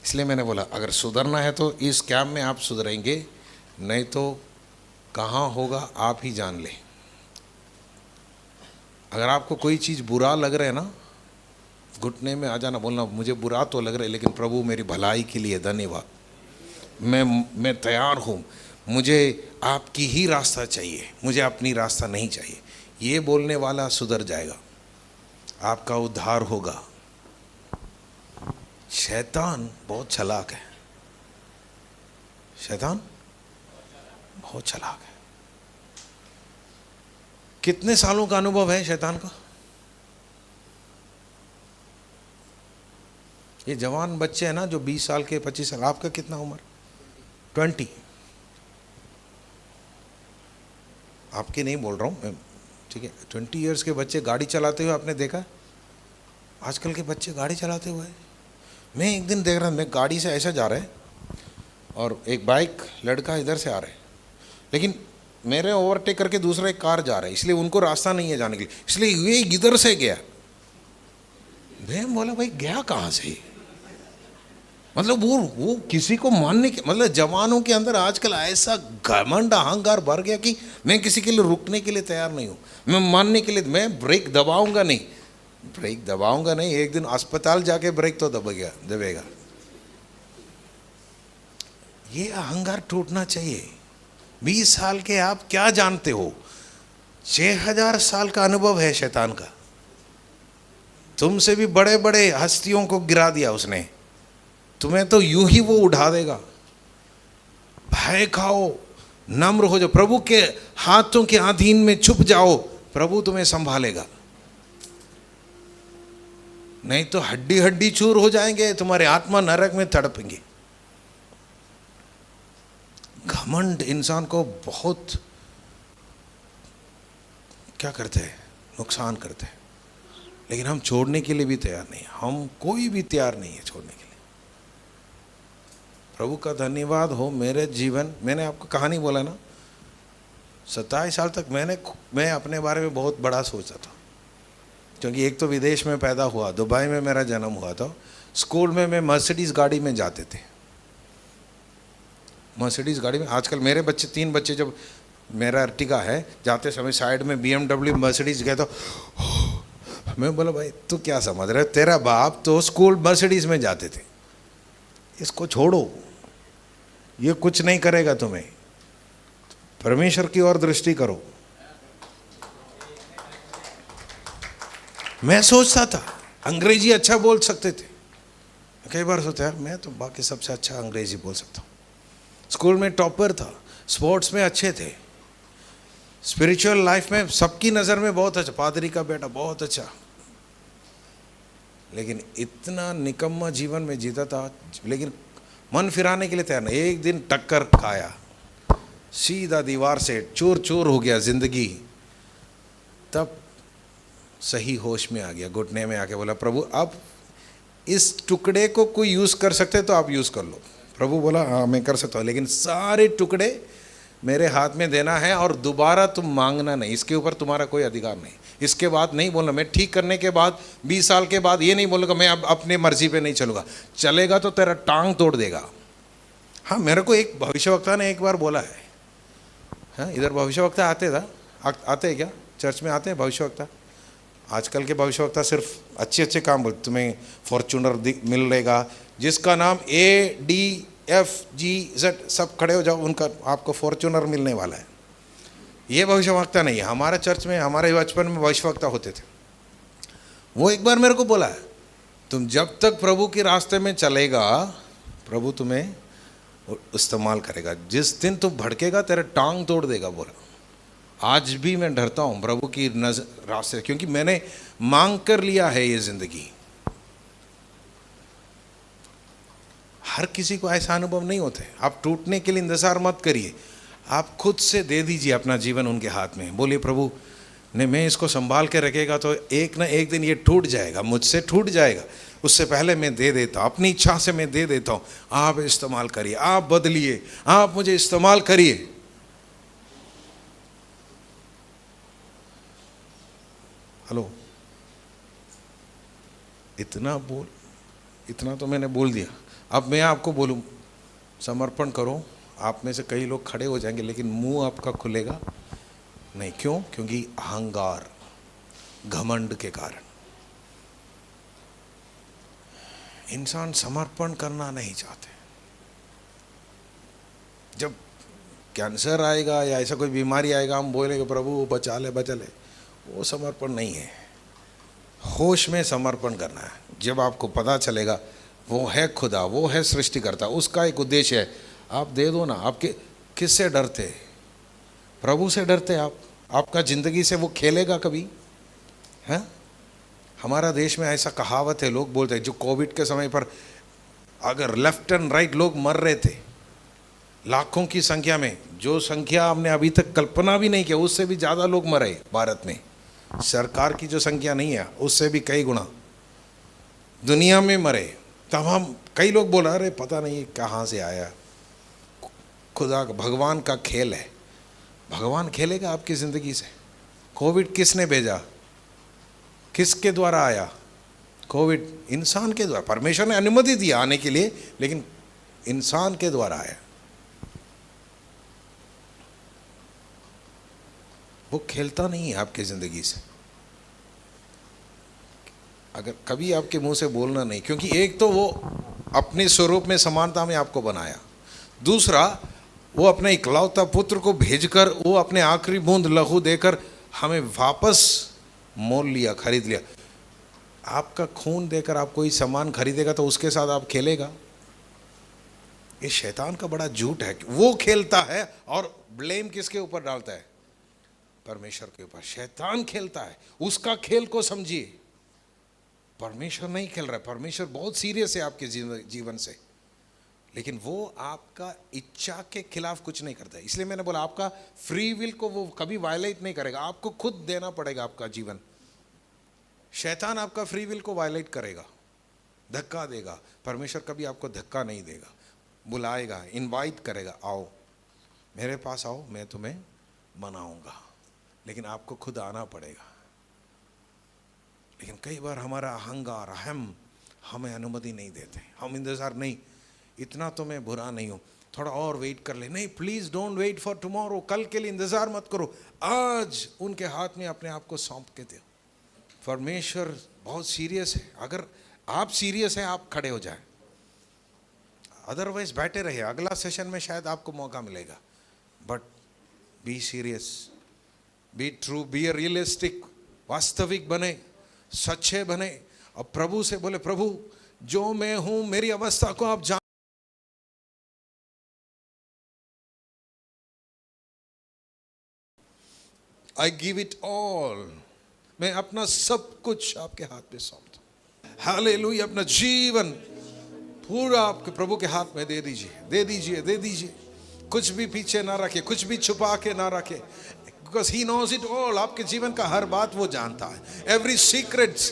इसलिए मैंने बोला, अगर सुधरना है तो इस कैंप में आप सुधरेंगे, नहीं तो कहाँ होगा आप ही जान ले। अगर आपको कोई चीज़ बुरा लग रहा है ना, घुटने में आ जाना, बोलना मुझे बुरा तो लग रहा है लेकिन प्रभु मेरी भलाई के लिए धन्यवाद, मैं तैयार हूँ, मुझे आपकी ही रास्ता चाहिए, मुझे अपनी रास्ता नहीं चाहिए। ये बोलने वाला सुधर जाएगा, आपका उद्धार होगा। शैतान बहुत चालाक है, शैतान बहुत चालाक है। कितने सालों का अनुभव है शैतान का? ये जवान बच्चे हैं ना जो 20 साल के 25 साल, आपका कितना उम्र? 20। आपके नहीं बोल रहा हूँ मैं, ठीक है। 20 ईयर्स के बच्चे गाड़ी चलाते हुए आपने देखा? आजकल के बच्चे गाड़ी चलाते हुए, मैं एक दिन देख रहा, मैं गाड़ी से ऐसा जा रहा है और एक बाइक लड़का इधर से आ रहा है, लेकिन मेरे ओवरटेक करके दूसरा एक कार जा रहा है, इसलिए उनको रास्ता नहीं है जाने के लिए, इसलिए ये इधर से गया। मैं बोला भाई गया कहाँ से? मतलब वो किसी को मानने के, मतलब जवानों के अंदर आजकल ऐसा घमंड अहंकार भर गया कि मैं किसी के लिए रुकने के लिए तैयार नहीं हूँ, मैं मानने के लिए, मैं ब्रेक दबाऊंगा नहीं, ब्रेक दबाऊंगा नहीं, एक दिन अस्पताल जाके ब्रेक तो दबेगा। ये अहंकार टूटना चाहिए। 20 साल के आप क्या जानते हो? 6000 साल का अनुभव है शैतान का। तुमसे भी बड़े बड़े हस्तियों को गिरा दिया उसने, तुम्हें तो यूं ही वो उठा देगा। भय खाओ, नम्र हो जाओ, प्रभु के हाथों के अधीन में छुप जाओ, प्रभु तुम्हें संभालेगा। नहीं तो हड्डी हड्डी चूर हो जाएंगे, तुम्हारे आत्मा नरक में तड़पेंगे। घमंड इंसान को बहुत क्या करते हैं, नुकसान करते हैं, लेकिन हम छोड़ने के लिए भी तैयार नहीं, हम कोई भी तैयार नहीं है छोड़ने के लिए। प्रभु का धन्यवाद हो, मेरे जीवन, मैंने आपको कहानी बोला ना, 27 साल तक मैं अपने बारे में बहुत बड़ा सोचा था, क्योंकि एक तो विदेश में पैदा हुआ, दुबई में मेरा जन्म हुआ था। स्कूल में मैं मर्सिडीज़ गाड़ी में जाते थे, मर्सिडीज़ गाड़ी में। आजकल मेरे बच्चे, 3 बच्चे, जब मेरा अर्टिगा है, जाते समय साइड में BMW मर्सिडीज़ गए तो मैं बोला भाई तू क्या समझ रहा है, तेरा बाप तो स्कूल मर्सिडीज़ में जाते थे, इसको छोड़ो, ये कुछ नहीं करेगा तुम्हें, परमेश्वर की ओर दृष्टि करो। मैं सोचता था अंग्रेजी अच्छा बोल सकते थे, कई बार सोचा यार मैं तो बाकी सबसे अच्छा अंग्रेजी बोल सकता हूँ। स्कूल में टॉपर था, स्पोर्ट्स में अच्छे थे, स्पिरिचुअल लाइफ में सबकी नज़र में बहुत अच्छा, पादरी का बेटा बहुत अच्छा, लेकिन इतना निकम्मा जीवन में जीता था, लेकिन मन फिराने के लिए तैयार नहीं। एक दिन टक्कर खाया, सीधा दीवार से चूर चूर हो गया जिंदगी, तब सही होश में आ गया, घुटने में आके बोला प्रभु अब इस टुकड़े को कोई यूज़ कर सकते तो आप यूज़ कर लो। प्रभु बोला हाँ मैं कर सकता हूँ, लेकिन सारे टुकड़े मेरे हाथ में देना है और दोबारा तुम मांगना नहीं, इसके ऊपर तुम्हारा कोई अधिकार नहीं। इसके बाद नहीं बोलना, मैं ठीक करने के बाद 20 साल के बाद ये नहीं बोलूँगा मैं अब अपने मर्जी पे नहीं चलूँगा, चलेगा तो तेरा टांग तोड़ देगा। हाँ मेरे को एक भविष्यवक्ता ने एक बार बोला है, हाँ इधर भविष्यवक्ता आते हैं क्या चर्च में आते हैं भविष्यवक्ता? आजकल के भविष्यवक्ता सिर्फ अच्छे अच्छे काम बोलते, तुम्हें फॉर्चूनर मिलेगा, जिसका नाम ADFGZ सब खड़े हो जाओ, उनका आपको फॉर्चूनर मिलने वाला है। ये भविष्यवक्ता नहीं है। हमारे चर्च में, हमारे बचपन में भविष्यवक्ता होते थे। वो एक बार मेरे को बोला है तुम जब तक प्रभु के रास्ते में चलेगा प्रभु तुम्हें इस्तेमाल करेगा, जिस दिन तुम भड़केगा तेरा टांग तोड़ देगा। बोला आज भी मैं डरता हूँ प्रभु की रास्ते, क्योंकि मैंने मांग कर लिया है ये जिंदगी। हर किसी को ऐसा अनुभव नहीं होते। आप टूटने के लिए इंतजार मत करिए, आप खुद से दे दीजिए अपना जीवन उनके हाथ में। बोलिए प्रभु ने मैं इसको संभाल के रखेगा तो एक ना एक दिन ये टूट जाएगा, मुझसे टूट जाएगा, उससे पहले मैं दे देता हूँ, अपनी इच्छा से मैं दे देता हूँ। आप इस्तेमाल करिए, आप बदलिए, आप मुझे इस्तेमाल करिए। हेलो, इतना तो मैंने बोल दिया। अब मैं आपको बोलूँ समर्पण करो। आप में से कई लोग खड़े हो जाएंगे लेकिन मुंह आपका खुलेगा नहीं। क्यों? क्योंकि अहंकार, घमंड के कारण। इंसान समर्पण करना नहीं चाहते। जब कैंसर आएगा या ऐसा कोई बीमारी आएगा, हम बोलेंगे प्रभु बचा ले बचा ले, वो समर्पण नहीं है। होश में समर्पण करना है। जब आपको पता चलेगा वो है खुदा, वो है सृष्टिकर्ता, उसका एक उद्देश्य है, आप दे दो ना। आपके किससे डरते? प्रभु से डरते आप? आपका ज़िंदगी से वो खेलेगा कभी? हैं? हमारा देश में ऐसा कहावत है, लोग बोलते हैं, जो कोविड के समय पर अगर लेफ्ट एंड राइट लोग मर रहे थे लाखों की संख्या में, जो संख्या हमने अभी तक कल्पना भी नहीं किया, उससे भी ज़्यादा लोग मरे भारत में। सरकार की जो संख्या नहीं है उससे भी कई गुना दुनिया में मरे। तब हम कई लोग बोला अरे पता नहीं कहाँ से आया। खुदा भगवान का खेल है। भगवान खेलेगा आपकी ज़िंदगी से। कोविड किसने भेजा? किसके द्वारा आया कोविड? इंसान के द्वारा। परमेश्वर ने अनुमति दी आने के लिए, लेकिन इंसान के द्वारा आया। वो खेलता नहीं है आपकी ज़िंदगी से। अगर कभी आपके मुंह से बोलना नहीं, क्योंकि एक तो वो अपने स्वरूप में समानता में आपको बनाया, दूसरा वो अपने इकलौता पुत्र को भेजकर वो अपने आखिरी बूंद लहू देकर हमें वापस मोल लिया, खरीद लिया। आपका खून देकर आप कोई सामान खरीदेगा तो उसके साथ आप खेलेगा? ये शैतान का बड़ा झूठ है। वो खेलता है और ब्लेम किसके ऊपर डालता है? परमेश्वर के ऊपर। शैतान खेलता है, उसका खेल को समझिए। परमेश्वर नहीं खेल रहा है। परमेश्वर बहुत सीरियस है आपके जीवन से, लेकिन वो आपका इच्छा के खिलाफ कुछ नहीं करता है। इसलिए मैंने बोला आपका फ्री विल को वो कभी वायलेट नहीं करेगा। आपको खुद देना पड़ेगा आपका जीवन। शैतान आपका फ्री विल को वायलेट करेगा, धक्का देगा। परमेश्वर कभी आपको धक्का नहीं देगा। बुलाएगा, इनवाइट करेगा, आओ मेरे पास आओ, मैं तुम्हें मनाऊंगा, लेकिन आपको खुद आना पड़ेगा। लेकिन कई बार हमारा अहंकार, अहम हमें अनुमति नहीं देते। हम इंतज़ार, नहीं इतना तो मैं बुरा नहीं हूँ, थोड़ा और वेट कर ले। नहीं, please don't wait for tomorrow. कल के लिए इंतज़ार मत करो, आज उनके हाथ में अपने आप को सौंप के दो। परमेश्वर बहुत सीरियस है। अगर आप सीरियस हैं, आप खड़े हो जाए, अदरवाइज बैठे रहिए। अगला सेशन में शायद आपको मौका मिलेगा, but be serious, be true, be a realistic. वास्तविक बने, सच्चे बने, और प्रभु से बोले प्रभु जो मैं हूं, मेरी अवस्था को आप जान, आई गिव इट ऑल। मैं अपना सब कुछ आपके हाथ में सौंपता हूं। हालेलुया। अपना जीवन पूरा आपके प्रभु के हाथ में दे दीजिए, दे दीजिए, दे दीजिए। कुछ भी पीछे ना रखे, कुछ भी छुपा के ना रखे, because he knows it all। आपके जीवन का हर बात वो जानता है। Every secrets,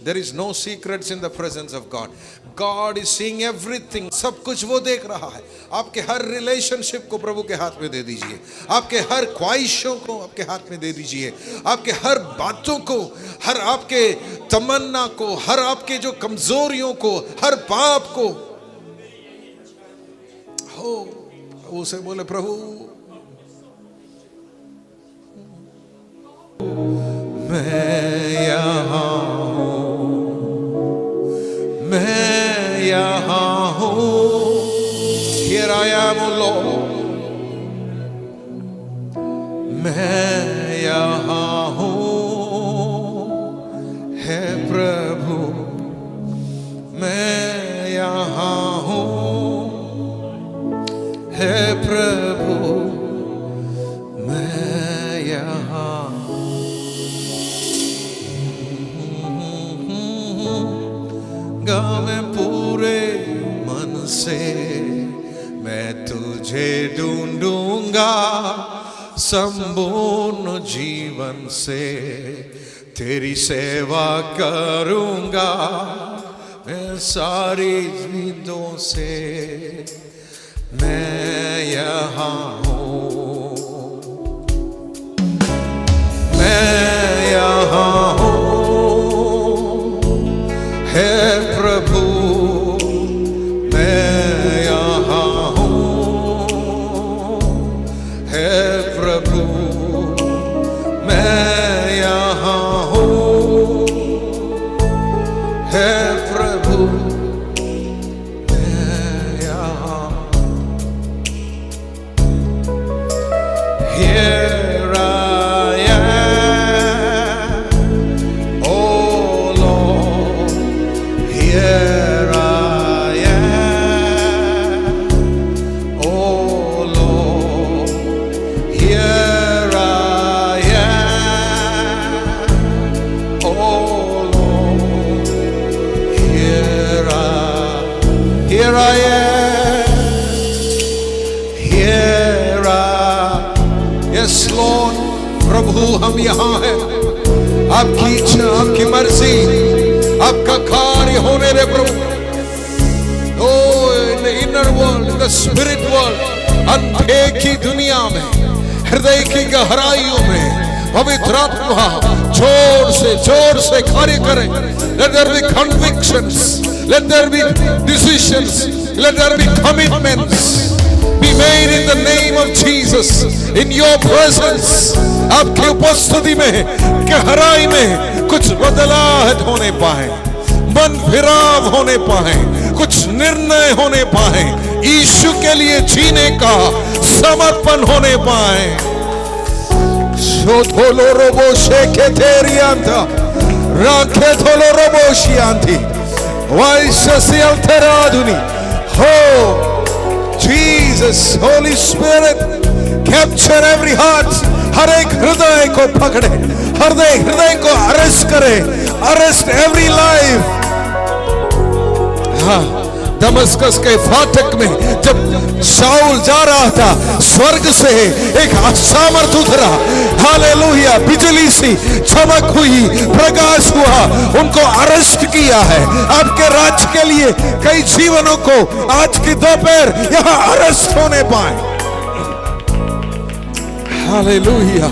there is no secrets in the presence of God। God is seeing everything। सब कुछ वो देख रहा है। आपके हर रिलेशनशिप को प्रभु के हाथ में दे दीजिए। आपके हर ख्वाहिशों को आपके हाथ में दे दीजिए। आपके हर बातों को, हर आपके तमन्ना को, हर आपके जो कमजोरियों को, हर पाप को हो, उसे बोले प्रभु मैं यहाँ हूँ, मैं यहाँ हूँ। Here I am, Lord। मैं यहाँ हूँ, है प्रभु मैं यहाँ हूँ, है प्रभु मैं यहाँ। मैं पूरे मन से मैं तुझे ढूंढूंगा, संपूर्ण जीवन से तेरी सेवा करूंगा। मैं सारी जिंदों से मैं यहाँ हूँ, मैं यहाँ हूँ, है प्रभु मैं यहाँ हूँ, है प्रभु मैं यहाँ हूँ, है प्रभु I am. Here I. Yes Lord, प्रभु हम यहाँ हैं, आपकी इच्छा, आपकी मर्जी, आपका कार्य होने दे प्रभु। Oh, in the inner world, in the spirit world, अंधे की दुनिया में, हृदय की गहराइयों में पवित्र आत्मा जोर से कार्य करे। Let there be convictions, let there be decisions, let there be commitments be made in the name of Jesus, in your presence। आपकी उपस्थिति में गहराई में कुछ बदलाव होने पाए, मन फिराव होने पाए, कुछ निर्णय होने पाए, यीशु के लिए जीने का समर्पण होने पाए। थोलो रोबो शेखे तेरियांता राखे थोलो रोबो शियांती वाइससी अल्तरादुनी हो Jesus holy spirit capture every heart. हर एक हृदय को पकड़े, हृदय को अरेस्ट करे, अरेस्ट एवरी लाइफ। हाँ, दमस्कस के फाटक में जब शाऊल जा रहा था, स्वर्ग से एक सामर्थ उतरा, हालेलुया, बिजली सी चमक हुई, प्रकाश हुआ, उनको अरेस्ट किया है। आपके राज्य के लिए कई जीवनों को आज की दोपहर यहाँ अरेस्ट होने पाए। Hallelujah,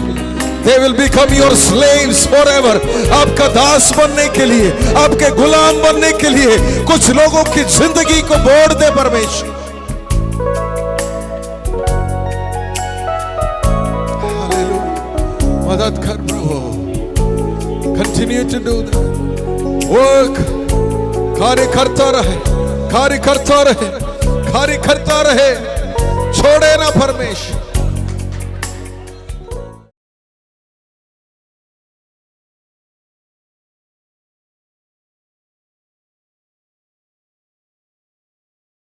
They will become your slaves forever। आपका दास बनने के लिए, आपके गुलाम बनने के लिए कुछ लोगों की जिंदगी को बोड़ दे परमेश्वर। हालेलुया, मदद कर प्रभु। Continue to do that work। कार्य करता रहे, कार्य करता रहे, कार्य करता रहे, छोड़े ना परमेश्वर।